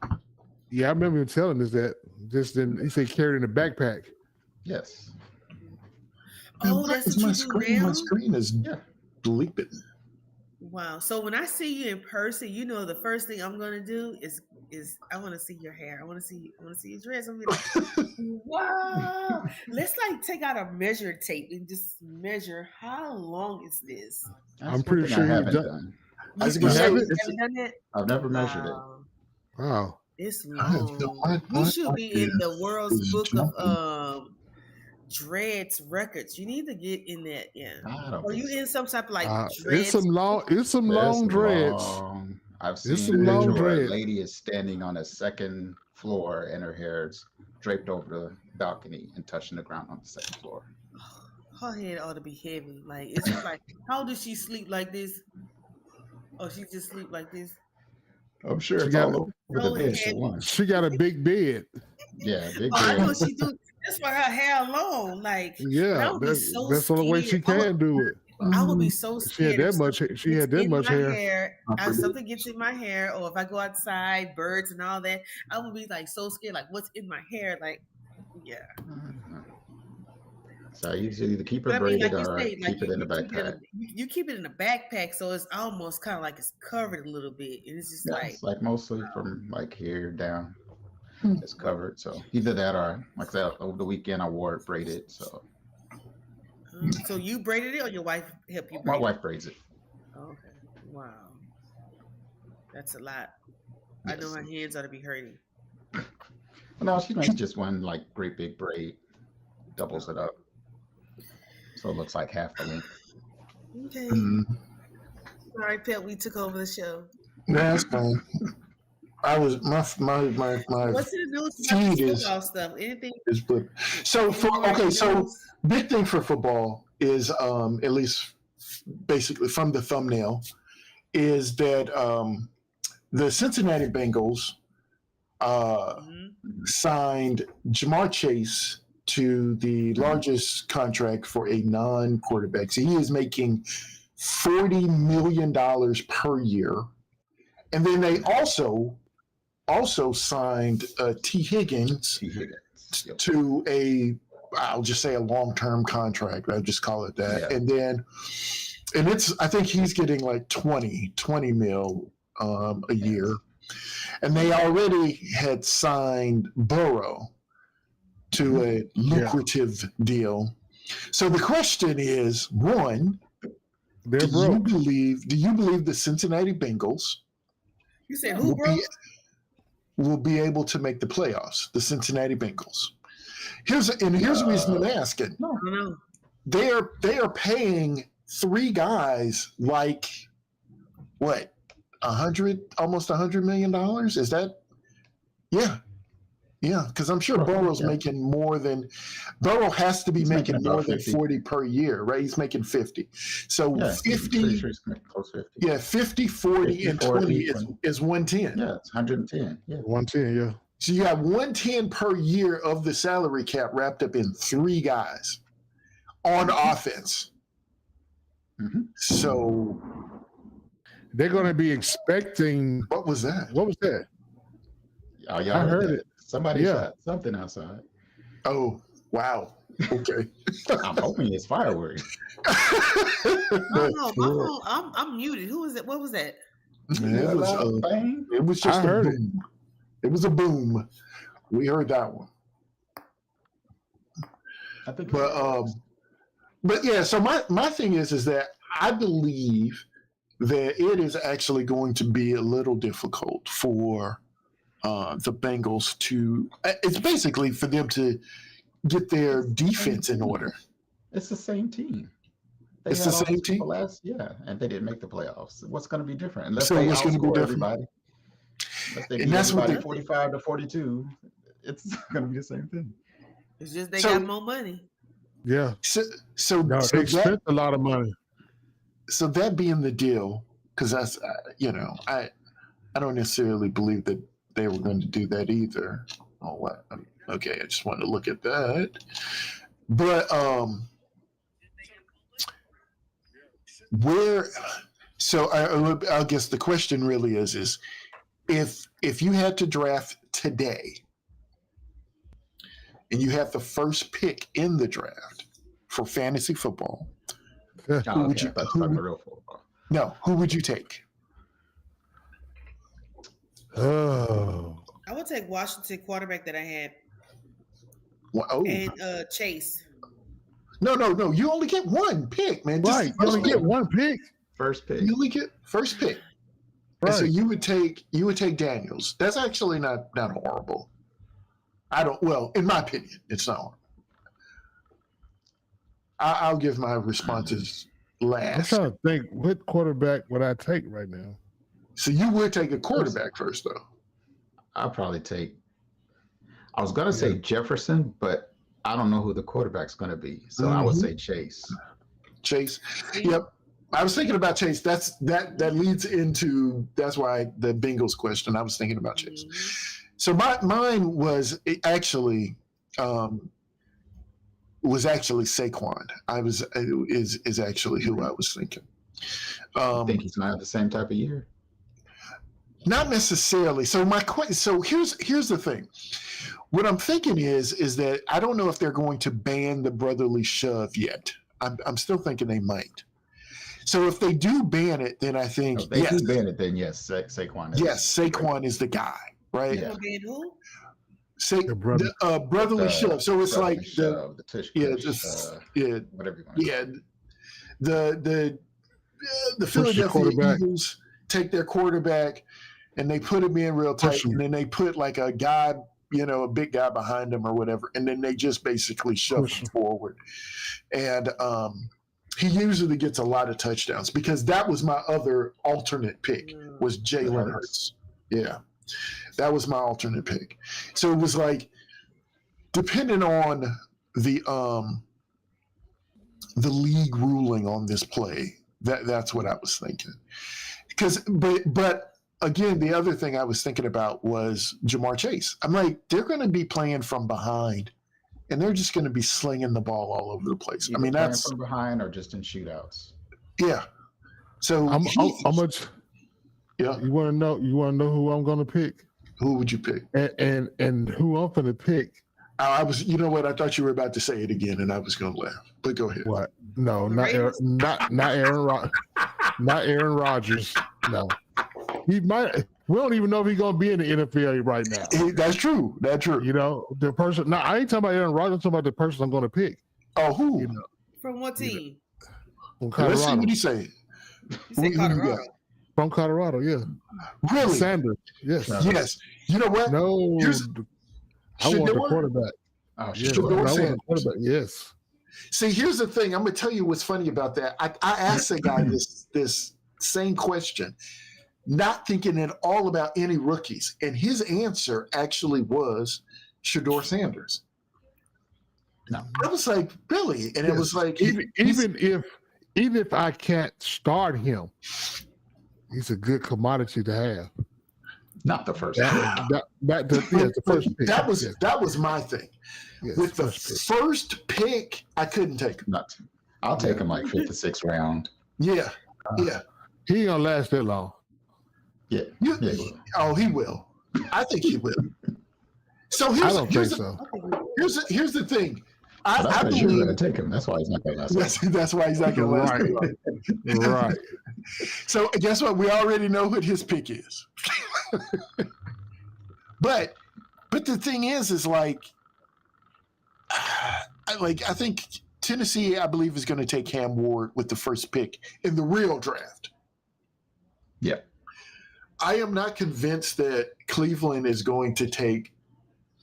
Yeah, I remember him telling us that. Just then, he said carried in a backpack. Yes. Oh, Man, that's why is what my you do screen. now? My screen is Yeah. bleeping. Wow. So when I see you in person, the first thing I'm gonna do is I want to see your hair. I want to see your dress. I'm gonna be like, wow. Let's like take out a measure tape and just measure how long is this. That's I'm pretty one thing sure I you haven't done- done. I was You gonna say, haven't it's- done that? I've never measured it. Wow. Wow. It's I have no long. idea You what should be in the world's is book jumping. of dreads records. You need to get in that. Yeah. I don't Are you think so. in some type of like It's dreads? some long. It's some long There's dreads. long- I've It's seen some a long picture where a dreads. lady is standing on a second floor and her hair is draped over the balcony and touching the ground on the second floor. her head ought to be heavy. Like it's like, how does she sleep like this? Or she just sleep like this? I'm sure She it's got all over so the bed. heavy. For one. She got a big bed. Yeah, big I know bed. she do. That's why her hair long. Like, but I Yeah, would be so that's the only way she scared. can do it. I would be so She had scared. that much. She had that much hair. If something gets in my hair, or if I go outside, birds and all that, I would be like so scared. Like, what's in my hair? Like, yeah. So I usually either keep it But I mean, braided like you or say, like keep it in the backpack. you keep it in a backpack, so it's almost kind of like it's covered a little bit, and it's just Yeah, like, it's like mostly from like here down. It's covered. So either that or like I said, over the weekend I wore it braided. So so you braided it, or your wife helped you? my Braid wife braids it. it? Okay, wow, that's a lot. Yes. I know her hands ought to be hurting. No, she makes just one like great big braid, doubles it up, so it looks like half the length. Okay. Mhm. All right, Pep, we took over the show. That's fine. I was my What's in the news about feed the is football stuff? Anything? is blip. So big thing for football is at least basically from the thumbnail is that the Cincinnati Bengals signed Jamar Chase to the largest contract for a non-quarterback. So he is making $40 million per year. And then they also signed T. Higgins Yep. to I'll just say a long-term contract. I'll just call it that. Yeah. And I think he's getting like 20 mil a year. And they already had signed Burrow to a lucrative deal. So the question is, one, They're do you broke. believe the Cincinnati Bengals You said who, bro? will be able to make the playoffs? The Cincinnati Bengals. Here's the reason I'm asking. I don't know. They are paying three guys like what, almost $100 million? Is that? Yeah, because I'm sure Burrow's making more than Burrow has to be making more than 40 per year, right? He's making 50. So 50. Sure close 50. Yeah, 50, 40, and 20 is 110. Yeah, it's 110. Yeah. 110. Yeah. So you have 110 per year of the salary cap wrapped up in three guys on offense. Mm-hmm. So They're going to be expecting. what was that? What was that? Oh, y'all I heard that? it. Somebody shot something outside. Oh, wow. Okay. I'm hoping it's fireworks. No, I'm muted. Who was it? What was that? Bang. It was just I heard it. boom. It was a boom. We heard that one. I think But yeah, so my thing is that I believe that it is actually going to be a little difficult for the Bengals to. It's basically for them to get their defense in order. it's the same team. It's the same team? And they didn't make the playoffs. What's going to be different? Unless So they what's gonna be outscore different? everybody. Unless they And beat that's what everybody 45-42, it's going to be the same thing. It's just they So- got more money. Yeah. So No, they spent a lot of money. so that being the deal, because that's I don't necessarily believe that they were going to do that either. Oh, what? Okay, I just wanted to look at that. But where? So I guess the question really is if you had to draft today, and you have the first pick in the draft for fantasy football, Oh, would okay, you- that's who like would- the real football. no, who would you take? Oh. I would take Washington quarterback that I had Well, oh, and Chase. no. You only get one pick, man. Just Right. You only get one pick. First pick. You only get first pick. Right. And so you would take Daniels. That's actually not horrible. Well, in my opinion, it's not horrible. I'll give my responses I'm last. trying to think, what quarterback would I take right now? So you would take a quarterback first, though. I'll probably take. I was gonna say Jefferson, but I don't know who the quarterback's going to be. So I would say Chase. Chase. Yep. I was thinking about Chase. That leads into, that's why the Bengals question. I was thinking about Chase. So mine was actually Saquon. Is actually who I was thinking. I think he's going to have the same type of year. Not necessarily. So here's the thing. What I'm thinking is that I don't know if they're going to ban the brotherly shove yet. I'm still thinking they might. So if they do ban it, then I think if they do ban it, then yes, Saquon is. Yes, Saquon is the guy, right? Yeah. Who? Brotherly shove. So it's like the tush push, whatever you want. Yeah, the Philadelphia Eagles take their quarterback and they put him in real tight, and then they put like a guy, a big guy behind him or whatever, and then they just basically shove him forward. And he usually gets a lot of touchdowns, because that was my other alternate pick, was Jalen Hurts. Yeah, that was my alternate pick. So it was like, depending on the league ruling on this play, that's what I was thinking. But again, the other thing I was thinking about was Jamar Chase. I'm like, they're going to be playing from behind, and they're just going to be slinging the ball all over the place. Either that's from behind or just in shootouts. Yeah. So how much? Yeah. You want to know who I'm going to pick? Who would you pick? And who I'm going to pick? I was. You know what? I thought you were about to say it again, and I was going to laugh. But go ahead. What? No, not Aaron. Not Aaron Rodgers. No. He might. We don't even know if he's going to be in the NFL right now. That's true. That's true. The person. No, I ain't talking about Aaron Rodgers. I'm talking about the person I'm going to pick. Oh, who? From what team? From Colorado. Let's see what he say. You say Colorado. From Colorado, yeah. Really? Sanders. Yes. Yes. You know what? No. I want the quarterback. Oh, yes. I want the quarterback. Yes. See, here's the thing. I'm going to tell you what's funny about that. I asked a guy this same question, not thinking at all about any rookies, and his answer actually was Shedeur Sanders. No. I was like, really? And it was like, even if I can't start him, he's a good commodity to have. Not the first. The first pick. That was my thing. Yes, with the first pick, I couldn't take him. I'll take him like 5th or 6th round. Yeah, yeah. He ain't gonna last that long. Yeah. He will. I think he will. So here's the thing. I believe you're going to take him. That's why he's not going to last. That's why he's not going to last. Right. So guess what? We already know what his pick is. But the thing is like I think Tennessee, I believe, is going to take Cam Ward with the first pick in the real draft. Yeah. I am not convinced that Cleveland is going to take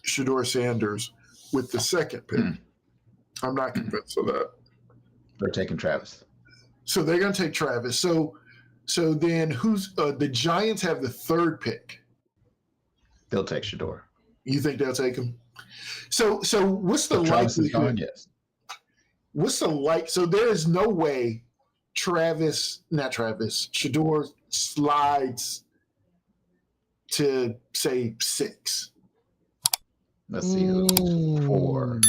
Shedeur Sanders with the second pick. I'm not convinced of that. They're taking Travis. So they're going to take Travis. So then who's the Giants have the third pick? They'll take Shedeur. You think they'll take him? So what's the likelihood? Yes. What's the So there is no way Shedeur slides to say 6. Let's see who 4.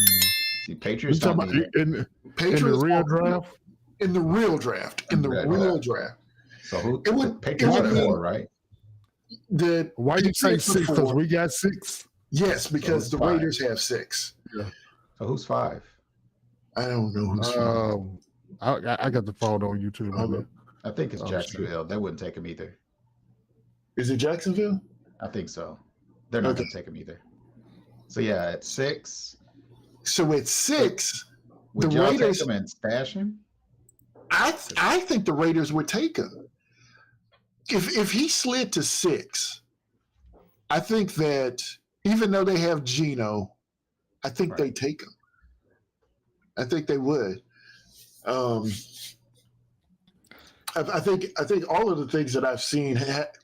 See, Patriots in the real draft. In the real draft. So Patriots are 4, right? Why do you say 6? Because we got 6. Yes, because the Raiders have 6. Yeah. So who's 5? I don't know who's 5. I got the phone on YouTube. I think it's Jacksonville. They wouldn't take him either. Is it Jacksonville? I think so. They're not going to take him either. So yeah, at 6. So at 6, would the Raiders take him and stash him? I think the Raiders would take him. If he slid to 6, I think that even though they have Geno, I think they take him. I think they would. I think all of the things that I've seen,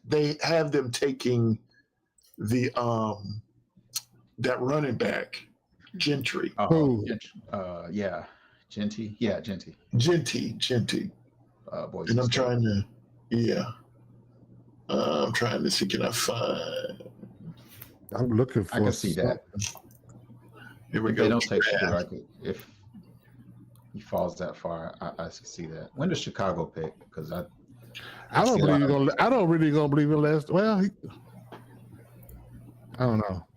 they have them taking the that running back Gentry. Who? Yeah, Genty. Yeah, Genty. Genty. Boys And I'm State. trying to, I'm trying to see, can I find? I'm looking for. I can see that. Here we If go. they don't take Shador, if he falls that far, I see that. When does Chicago pick? Because I don't believe you're gonna. I don't really gonna believe in last. Well, I don't know.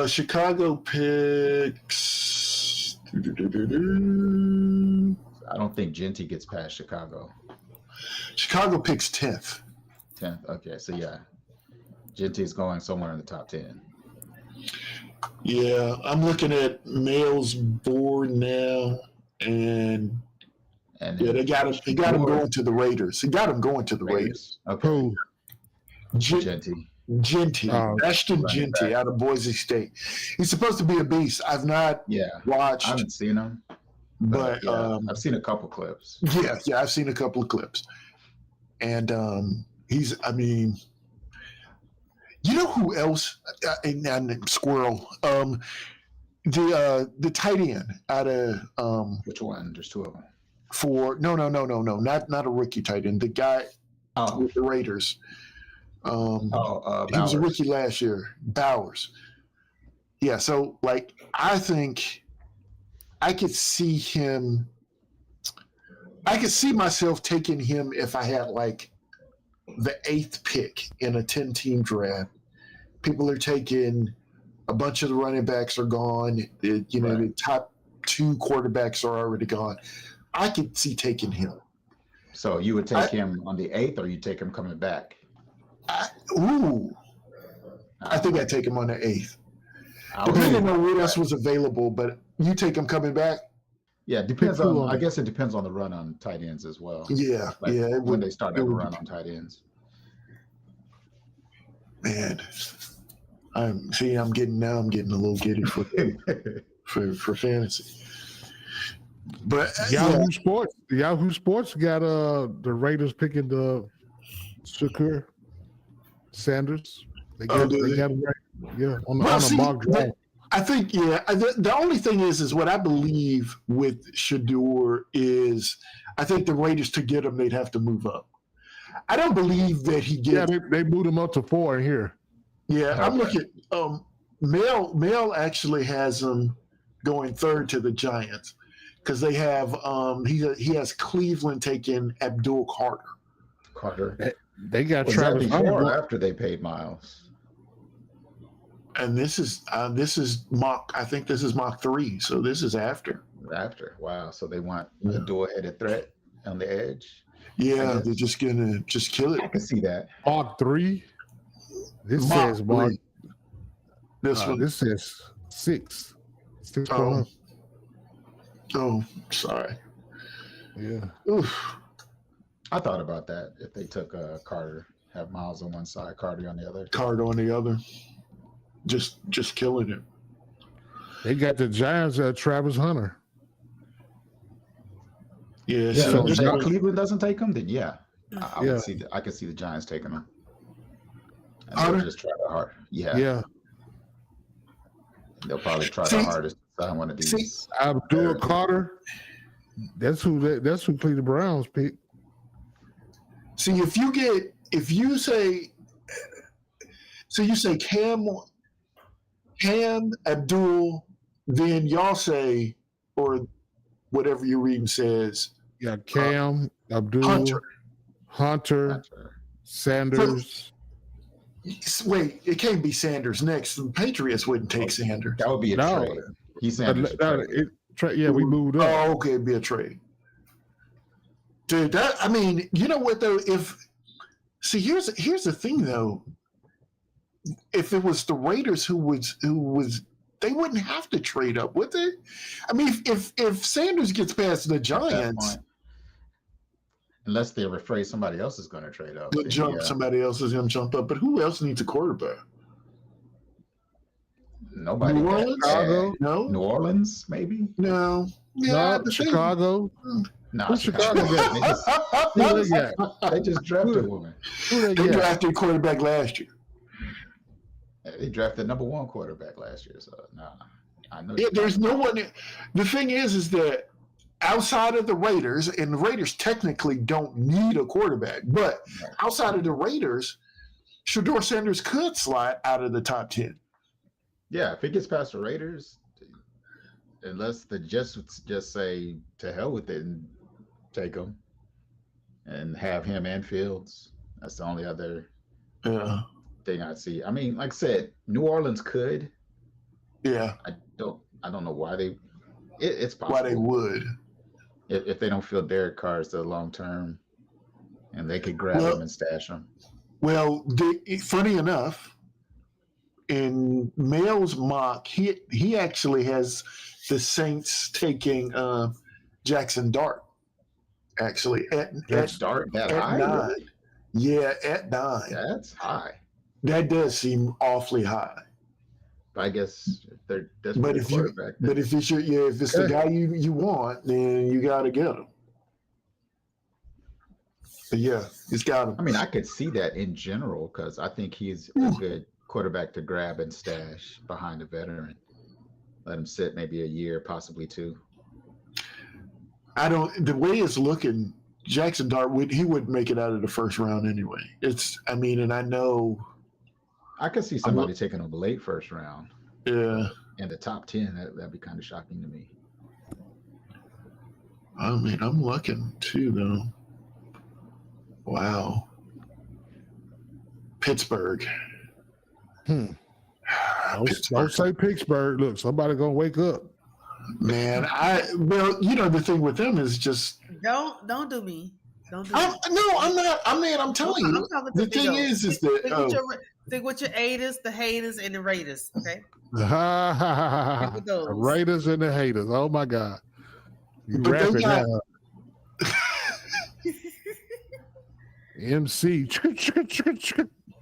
Chicago picks. I don't think Genty gets past Chicago. Chicago picks 10th. 10th. Okay, so yeah, Genty is going somewhere in the top 10. Yeah, I'm looking at Mail's board now, and yeah, they got him. He got him going to the Raiders. Okay. Who? Genty. Ashton Genty out of Boise State. He's supposed to be a beast. I've not watched. I haven't seen him, but I've seen a couple clips. Yeah, I've seen a couple of clips, and he's. I mean, you know who else? And Squirrel. The tight end out of Which one? There's two of them. No, not a rookie tight end. The guy with the Raiders. He was a rookie last year, Bowers. Yeah, so like I think I could see him. I could see myself taking him if I had like the 8th pick in a 10-team draft. People are taking a bunch of the running backs are gone. The top 2 quarterbacks are already gone. I could see taking him. So you would take him on the 8th, or you take him coming back? I think I'd take him on the 8th. Depending on what else was available, but you take him coming back? Yeah, depends on. I guess it depends on the run on tight ends as well. Yeah, When they start to run on tight ends. Man, I'm getting a little giddy for fantasy. But Yahoo Sports got the Raiders picking the Shakur Sanders. They got him right. Yeah, on a mock draft. I think the only thing is what I believe with Shador is I think the Raiders to get him they'd have to move up. I don't believe that he gets. Yeah, they moved him up to 4 in here. Yeah, okay. I'm looking. Mel actually has him going 3rd to the Giants because they have he has Cleveland taking Abdul Carter. They got Travis before after they paid Miles. And this is mock. I think this is mock 3. So this is after. Wow. So they want a dual-headed threat on the edge. Yeah, they're just gonna kill it. I can see that. Mock 3. This says mock. This says 6. 6. Oh, sorry. Yeah. Oof. I thought about that if they took Carter, have Miles on one side, Carter on the other. Carter on the other. Just killing it. They got the Giants at Travis Hunter. Yeah. So if Cleveland doesn't take him, then I would see. I could see the Giants taking him. And they'll just try the hard. Yeah. They'll probably try the hardest to sign one of these. Abdul Carter. That's who Cleveland Browns picked. See, if you say Cam, Abdul, then y'all say, or whatever your reading says. Yeah, Cam, Abdul, Hunter, Sanders. Wait, it can't be Sanders next. The Patriots wouldn't take Sanders. That would be a trade. He's Sanders. We moved up. Oh, okay, it'd be a trade. Dude, you know what though? Here's the thing though. If it was the Raiders who was, they wouldn't have to trade up, would they? I mean, if Sanders gets past the Giants, unless they're afraid somebody else is going to trade up, somebody else is going to jump up. But who else needs a quarterback? Nobody. New Orleans? No. New Orleans, maybe. No. Yeah, Chicago. No, Chicago. They just drafted one. They drafted a quarterback last year. They drafted number 1 quarterback last year, so nah. I know. Yeah, there's no one. The thing is that outside of the Raiders, and the Raiders technically don't need a quarterback, but outside of the Raiders, Shedeur Sanders could slide out of the top 10. Yeah, if it gets past the Raiders, unless the Jets just say to hell with it and take him and have him and Fields, that's the only other thing I see. I mean, like I said, New Orleans could. Yeah. I don't know why they. It's possible. Why they would. If they don't feel Derek Carr is the long term, and they could grab him and stash him. Well, funny enough, in Mel's mock, he actually has the Saints taking Jackson Dart. Actually, at Dart that at high. 9. Really? Yeah, at 9. That's high. That does seem awfully high. But I guess if they're But if it's if it's the guy you want, then you got to get him. But yeah, he's got him. I mean, I could see that in general because I think he's a good quarterback to grab and stash behind a veteran. Let him sit maybe a year, possibly 2. The way it's looking, Jackson Dart wouldn't make it out of the first round anyway. And I know. I could see somebody taking him late first round. Yeah. In the top 10, that'd be kind of shocking to me. I mean, I'm looking too, though. Wow. Pittsburgh. Don't say Pittsburgh. Look, somebody gonna wake up. Man, the thing with them is just don't do me. Don't do me. No, I'm not. I mean, I'm telling you. The thing is that stick with your haters, the haters, and the Raiders. Okay. The Raiders and the haters. Oh my God. You rapping now. MC.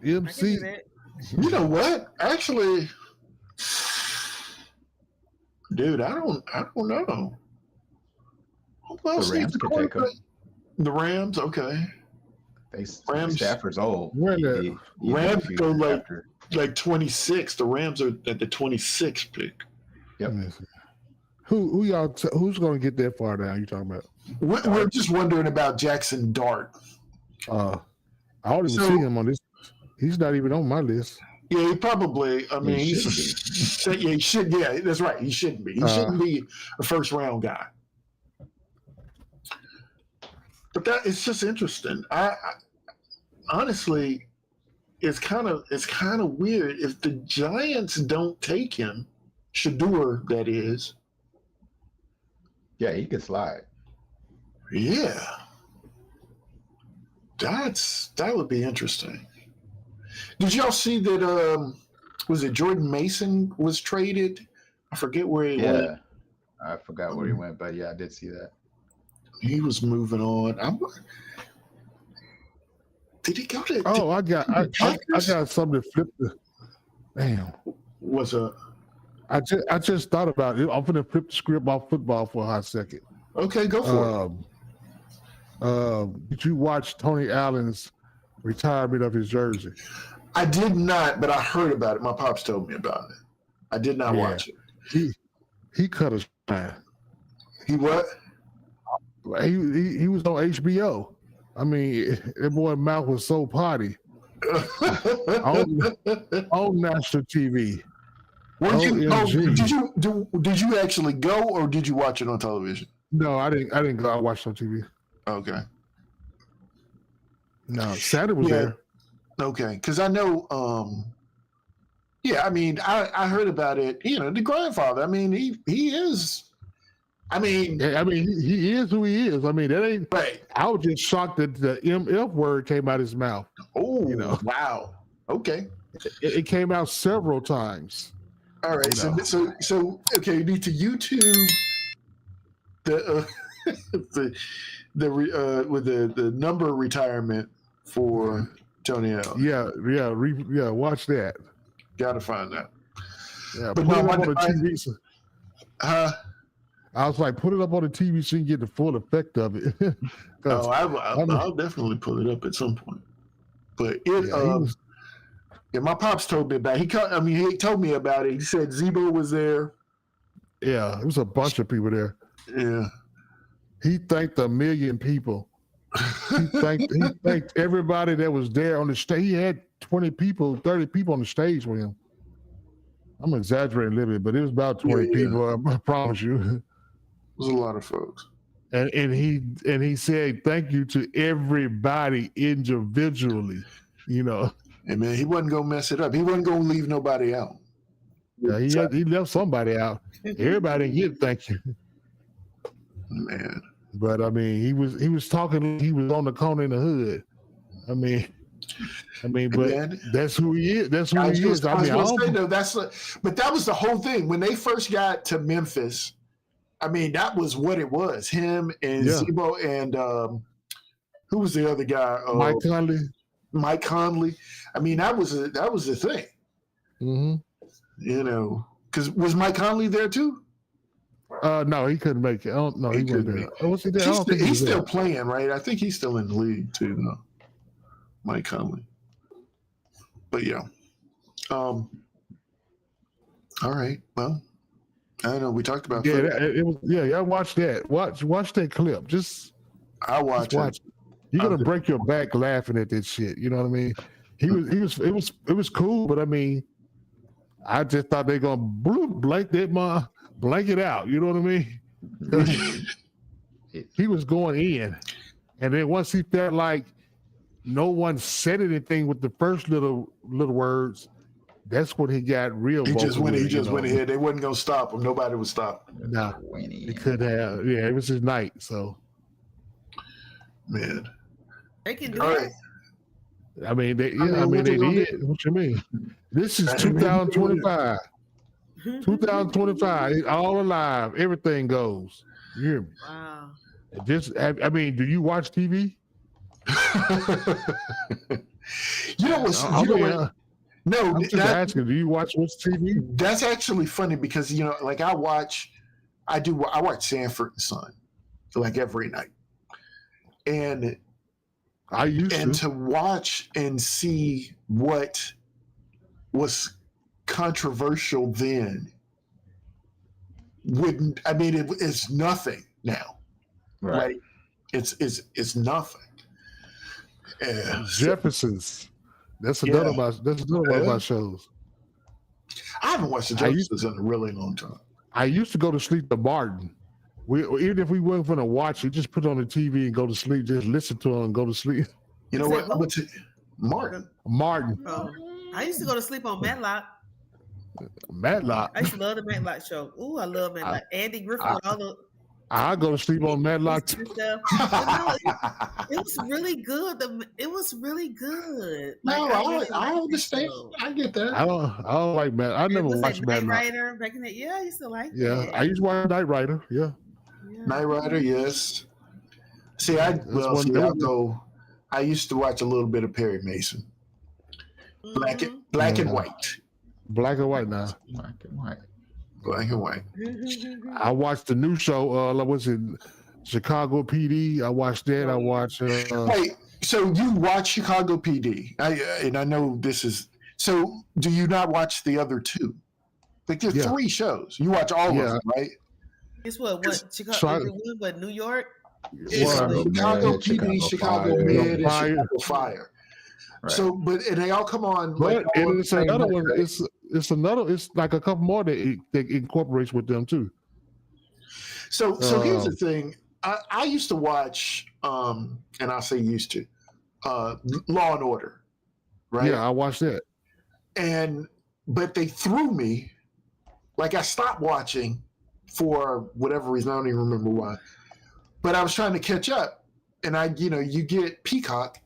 MC. You know what? Actually, dude, I don't know. The Rams could take him. The Rams, okay. Rams. Stafford's old. Rams go like 26. The Rams are at the 26th pick. Yep. Who's going to get that far down? You talking about? We're just wondering about Jackson Dart. I don't even see him on this. He's not even on my list. Yeah, he probably. I mean, he should. Yeah, that's right. He shouldn't be. He shouldn't be a first round guy. But it's just interesting. I honestly, it's kind of weird if the Giants don't take him, Shedeur, that is. Yeah, he could slide. Yeah, that would be interesting. Did y'all see that? Was it Jordan Mason was traded? I forget where he went. Yeah, I forgot where he went, but yeah, I did see that. He was moving on. Did he go to? Oh, I got something to flip the. Damn. What's up? I just thought about it. I'm going to flip the script off football for a hot second. Okay, go for it. Did you watch Tony Allen's retirement of his jersey? I did not, but I heard about it. My pops told me about it. I did not watch it. He cut his man. He what? He was on HBO. I mean, that boy's mouth was so potty on national TV. Did you actually go, or did you watch it on television? No, I didn't go. I watched it on TV. Okay. No, Santa was there. Okay, because I know. I mean, I heard about it. You know, the grandfather. I mean, he is. I mean, he is who he is. I mean, that ain't right. I was just shocked that the MF word came out of his mouth. Oh, wow. Okay. It came out several times. All right. So okay, you need to YouTube the with the number retirement for Tony Allen. Yeah. Watch that. Got to find that. Yeah, but put it up on the TV. I was like, put it up on the TV so you can get the full effect of it. I'll definitely pull it up at some point. But my pops told me about it. He told me about it. He said Zebo was there. Yeah, it was a bunch of people there. Yeah. He thanked 1 million people. He thanked everybody that was there on the stage. He had 20 people, 30 people on the stage with him. I'm exaggerating a little bit, but it was about 20 people. I promise you. It was a lot of folks. And he said thank you to everybody individually. You know. And man, he wasn't gonna mess it up. He wasn't gonna leave nobody out. Yeah, he left somebody out. Everybody didn't get thank you. Man. But I mean, he was talking. He was on the corner in the hood. I mean, but man, that's who he is. That's who he is. But that was the whole thing when they first got to Memphis. I mean, that was what it was. Him and Zebo and who was the other guy? Mike Conley. Mike Conley. I mean, that was the thing. Mm-hmm. You know, because was Mike Conley there too? No, he couldn't make it. I don't know. He wasn't there. Was he there? He's still playing, right? I think he's still in the league too, though. Mike Conley. But yeah. All right. Well, I don't know. We talked about it was I watched that. Watch that clip. I watch it. You're gonna break your back laughing at this shit. You know what I mean? It was cool, but I mean, I just thought they're gonna blank it out. You know what I mean? He was going in, and then once he felt like no one said anything with the first little words, that's when he got real. He just went ahead. They wasn't gonna stop him. Nobody would stop him. No, he could have. Yeah, it was his night. So, man, they can do all it. right. I mean, they did. What you mean? This is 2025. 2025. It's all alive. Everything goes. You hear me? Wow. I mean, do you watch TV? No, I'm just asking. Do you watch what's TV? That's actually funny because like I watch Sanford and Son like every night, and I used to watch and see what was controversial then. It's nothing now, right? It's nothing. Jeffersons. That's another one of my shows. I haven't watched the Jeffersons in a really long time. I used to go to sleep to Martin. Even if we weren't going to watch it, just put it on the TV and go to sleep. Just listen to it and go to sleep. You know what? Martin. Oh, I used to go to sleep on Matlock. I used to love the Matlock show. Ooh, I love Matlock. Andy Griffith with all the. I go to sleep on Matlock too. It was really good. It was really good. No, I understand. I get that. I don't like Matlock. I never watched Matlock. Knight Rider back in that. Yeah, I used to like. Yeah, I used to watch Knight Rider. Yeah. Knight Rider, yes. See, I used to watch a little bit of Perry Mason. Black and white. Black and white now. Black and white. I watched the new show. Was it Chicago PD? I watched that. I watched. Wait, so you watch Chicago PD? I know this is. So do you not watch the other two? Like there's 3 shows. You watch all of them, right? It's what Chicago, but New York. Chicago PD, Chicago Med, and Chicago Fire. Right. So, and they all come on. But it's another one. It's like a couple more that incorporates with them too. So here's the thing. I used to watch, and I say used to, Law and Order, right? Yeah, I watched that. But they threw me. Like I stopped watching for whatever reason. I don't even remember why. But I was trying to catch up, and you get Peacock.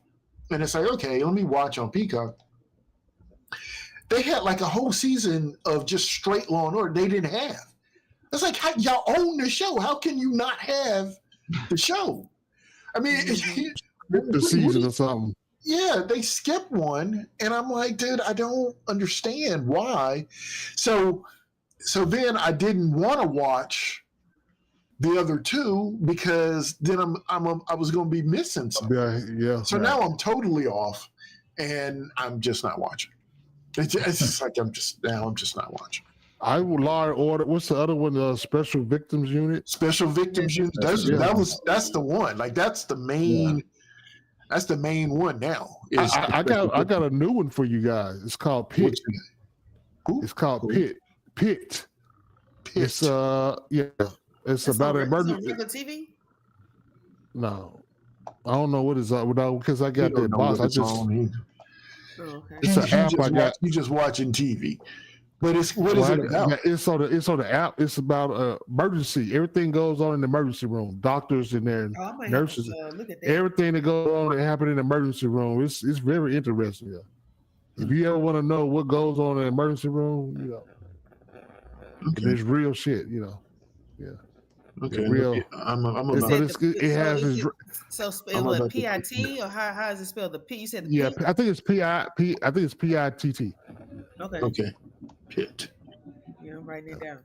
And it's like, okay, let me watch on Peacock. They had like a whole season of just straight Law and Order they didn't have. It's like, y'all own the show. How can you not have the show? I mean, the season or something. Yeah, they skipped one. And I'm like, dude, I don't understand why. So then I didn't want to watch the other 2 because then I was going to be missing something. Yeah. So now I'm totally off, and I'm just not watching. It's just like I'm just not watching. I would Law and Order. What's the other one? The Special Victims Unit. Special Victims Unit. That's the one. Like that's the main. Yeah. That's the main one now. I got a new one for you guys. It's called Pit. It's called Pit. Pit. It's It's about an emergency. TV? No, I don't know what is up because I got that box. It's an app I got. You just watching TV. But what is it about? It's on the app. It's about emergency. Everything goes on in the emergency room. Doctors in there, nurses, look at that. Everything that goes on that happen in the emergency room. It's very interesting. Yeah. If you ever want to know what goes on in the emergency room, it's real shit. Yeah. Okay. Real. I'm about. It has this. So spell PIT or how is it spelled? The P. You said the P? Yeah. I think it's PIT. Okay. Pit. Yeah, I'm writing it down.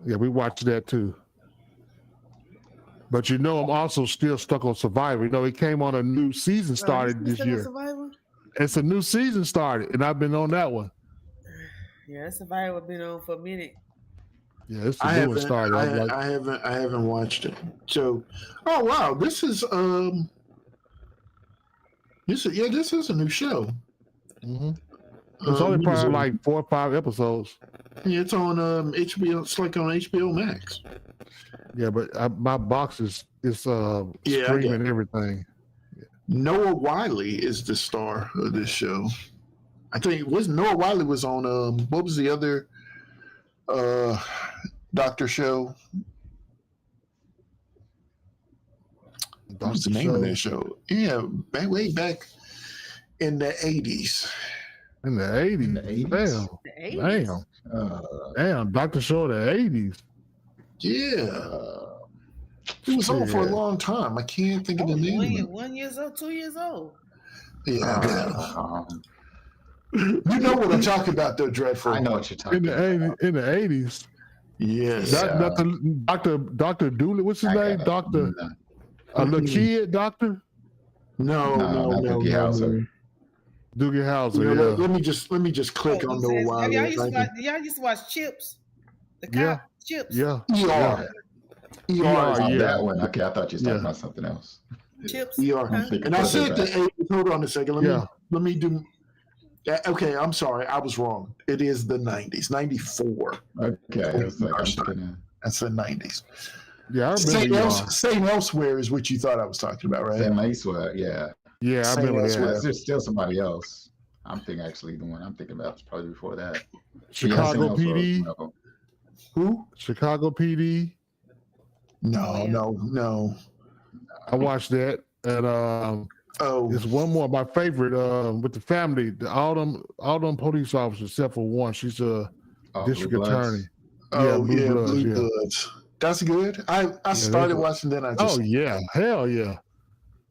Yeah, we watched that too. But I'm also still stuck on Survivor. It came on a new season started this year. Survivor? It's a new season started, and I've been on that one. Yeah, Survivor been on for a minute. Yeah, it's the new one started. I haven't watched it. So, oh wow, this is a new show. Mm-hmm. It's only probably like 4 or 5 episodes. Yeah, it's on HBO. It's like on HBO Max. Yeah, but my box is streaming everything. Yeah. Noah Wiley is the star of this show. I think Noah Wiley was on what was the other doctor show? What was the name of that show? Yeah, way back in the 80s. In the 80s? Damn, Dr. Show the 80s. Yeah. It was on for a long time. I can't think of the name. 1 year old, 2 years old. Yeah. You know what I'm talking about, though, Dreadful. I know what you're talking about. In the 80s. Yes. Dr. Dooley, what's his name? Dr. A little kid doctor? No. Doogie Howser. Doogie Howser, Let me just click on Noah Wiley. Y'all used to watch Chips? The cop Chips? Yeah. ER. That one. Okay, I thought you were talking about something else. Chips? ER. And I said the 80s. Hold on a second. Let me do... Okay, I'm sorry. I was wrong. It is the 90s. 94. Okay. That's the 90s. Yeah, I remember. Same Elsewhere is what you thought I was talking about, right? Same Elsewhere, yeah. Yeah, I remember that. There's still somebody else. The one I'm thinking about is probably before that. Chicago PD. Who? Chicago PD. No. I watched that, and there's one more. My favorite with the family. All them police officers except for one. She's a district attorney. Blue Bloods. That's good. I started watching that. Hell yeah.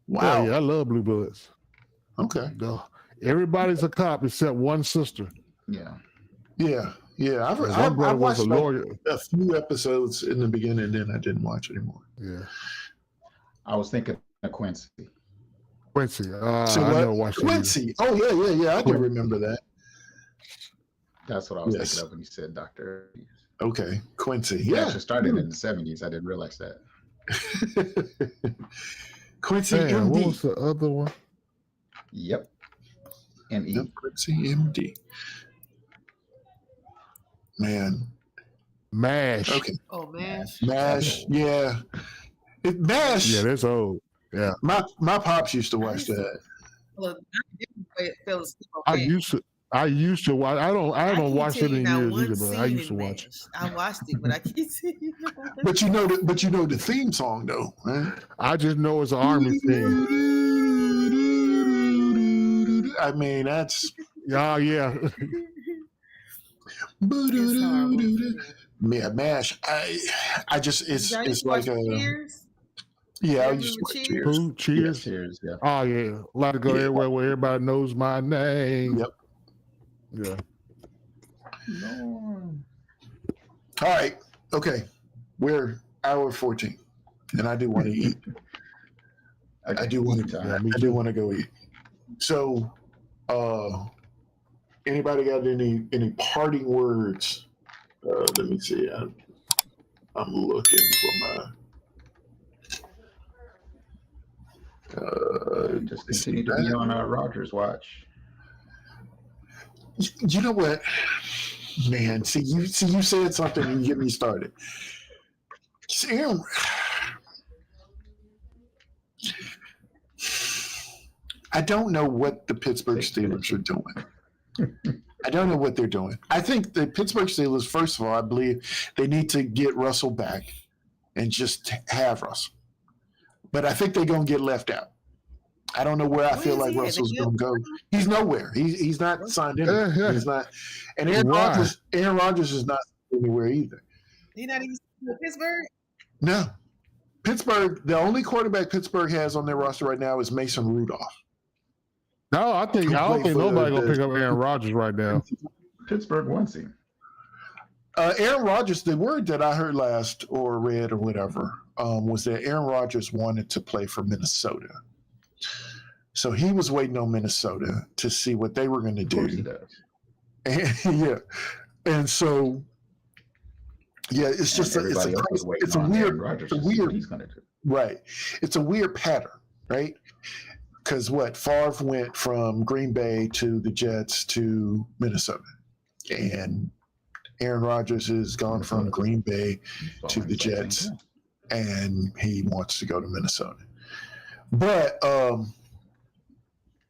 Wow. Yeah, I love Blue Bloods. Okay. Everybody's a cop except one sister. Yeah. I watched a few episodes in the beginning, then I didn't watch anymore. Yeah. I was thinking of Quincy. I never watched Quincy. Oh yeah. I do remember that. That's what I was thinking of when you said Dr. Okay, Quincy. Yeah, it started in the 70s. I didn't realize that. Quincy MD. What was the other one? Yep. ME. Yep, Quincy MD. Man. MASH. Okay. Oh, MASH. MASH. Yeah. MASH. Yeah, that's old. Yeah. My pops used to watch that. Look, I used to watch. I don't watch it in years either, but I used to watch it. I watched it, but I can't see. But you know the theme song though, right? I just know it's an army theme. I mean, that's yeah. Yeah, MASH. I just it's like a Cheers? Yeah, I used to watch Cheers. Cheers. Yeah. Oh yeah, like to go everywhere where everybody knows my name. Yep. Yeah. No. All right. Okay. We're hour 14, and I do want to eat. I do want to go eat. So, anybody got any parting words Let me see. I'm looking for my. Just continue to be on Rodgers' watch. You know what, man? See, you said something and you get me started. Aaron, I don't know what the Pittsburgh Steelers are doing. I don't know what they're doing. I think the Pittsburgh Steelers, first of all, I believe they need to get Russell back and just have Russell. But I think they're going to get left out. I don't know where I feel like Russell's going to go. He's nowhere. He's not signed in. He's not. And Aaron Rodgers is not anywhere either. He's not even in Pittsburgh? No. Pittsburgh, the only quarterback Pittsburgh has on their roster right now is Mason Rudolph. No, I don't think nobody's going to pick up Aaron Rodgers right now. Pittsburgh wants him. Aaron Rodgers, the word that I heard last or read or whatever was that Aaron Rodgers wanted to play for Minnesota. So he was waiting on Minnesota to see what they were going to do. Of course he does. And, and so, it's just it's a weird he's going to do. Right. It's a weird pattern, right? Because Favre went from Green Bay to the Jets to Minnesota, and Aaron Rodgers has gone from Green Bay to the Jets, and he wants to go to Minnesota. But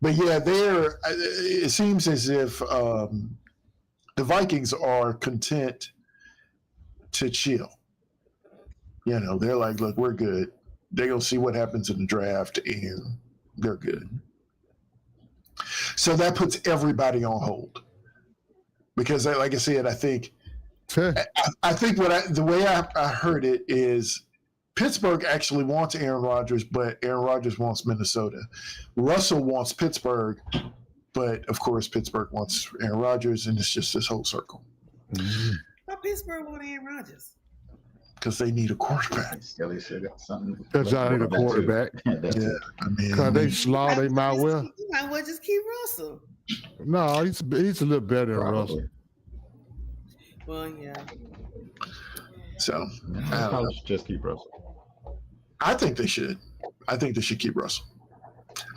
yeah, it seems as if the Vikings are content to chill. You know, they're like, look, we're good. They're going to see what happens in the draft, and they're good. So that puts everybody on hold. Because, like I said, I think the way I heard it is Pittsburgh actually wants Aaron Rodgers, but Aaron Rodgers wants Minnesota. Russell wants Pittsburgh, but, of course, Pittsburgh wants Aaron Rodgers, and it's just this whole circle. Mm-hmm. Why Pittsburgh want Aaron Rodgers? Because they need a quarterback. Skelly said something. Because y'all need a quarterback. Yeah, I mean, because they slaw, they might well. You might well just keep Russell. No, he's a little better than Russell. Well, yeah. So just keep Russell. I think they should. I think they should keep Russell.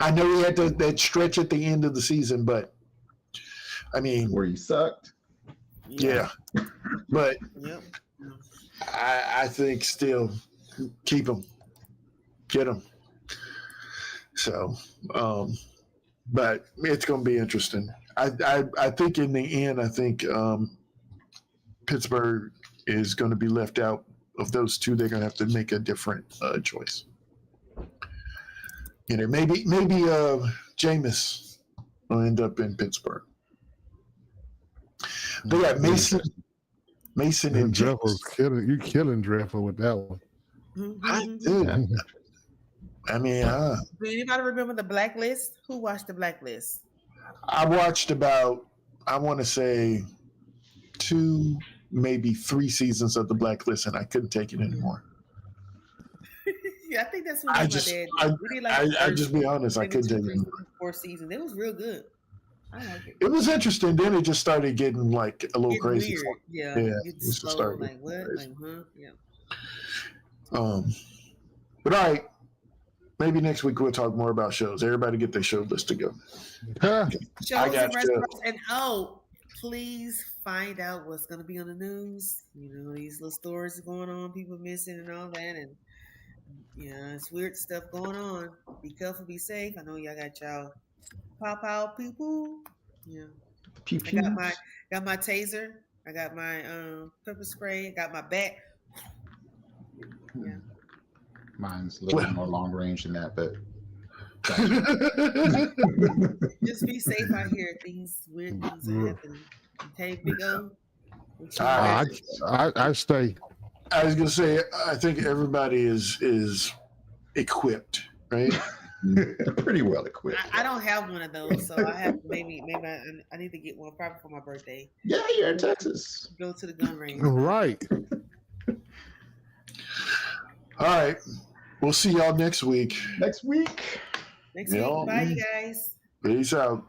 I know he had that stretch at the end of the season, but I mean, where he sucked. Yeah, but Yep. I think still keep him, get him. So, but it's going to be interesting. I think in the end, I think Pittsburgh is going to be left out of those two. They're going to have to make a different choice. You know, maybe Jameis will end up in Pittsburgh. But yeah, Mason and Dreffel's killing you, killing Dreffel with that one. I mean, do anybody remember the Blacklist? Who watched the Blacklist? I watched about, I want to say 2, maybe 3 seasons of the Blacklist, and I couldn't take it anymore. Yeah, I think that's what my dad did. I just be honest, I couldn't take it anymore. 4 seasons. It was real good. I like it. It was interesting. Then it just started getting like a little crazy. Weird. Yeah. It's slow, like what? Like, huh? Yeah. But all right. Maybe next week we'll talk more about shows. Everybody get their show list to go. Shows and restaurants. And please find out what's going to be on the news. You know, these little stories going on, people missing and all that. And, yeah, it's weird stuff going on. Be careful, be safe. I know y'all got y'all pow people. Yeah. I got my taser. I got my pepper spray. I got my bat. Yeah. Mine's a little more long range than that, but just be safe out here. Weird things are happening. Okay, Big O. I stay. I was gonna say, I think everybody is equipped, right? Pretty well equipped. I don't have one of those, so I have maybe I need to get one probably for my birthday. Yeah, you're in Texas. Go to the gun range. Right. All right. We'll see y'all next week. Next week. Bye, you guys. Peace out.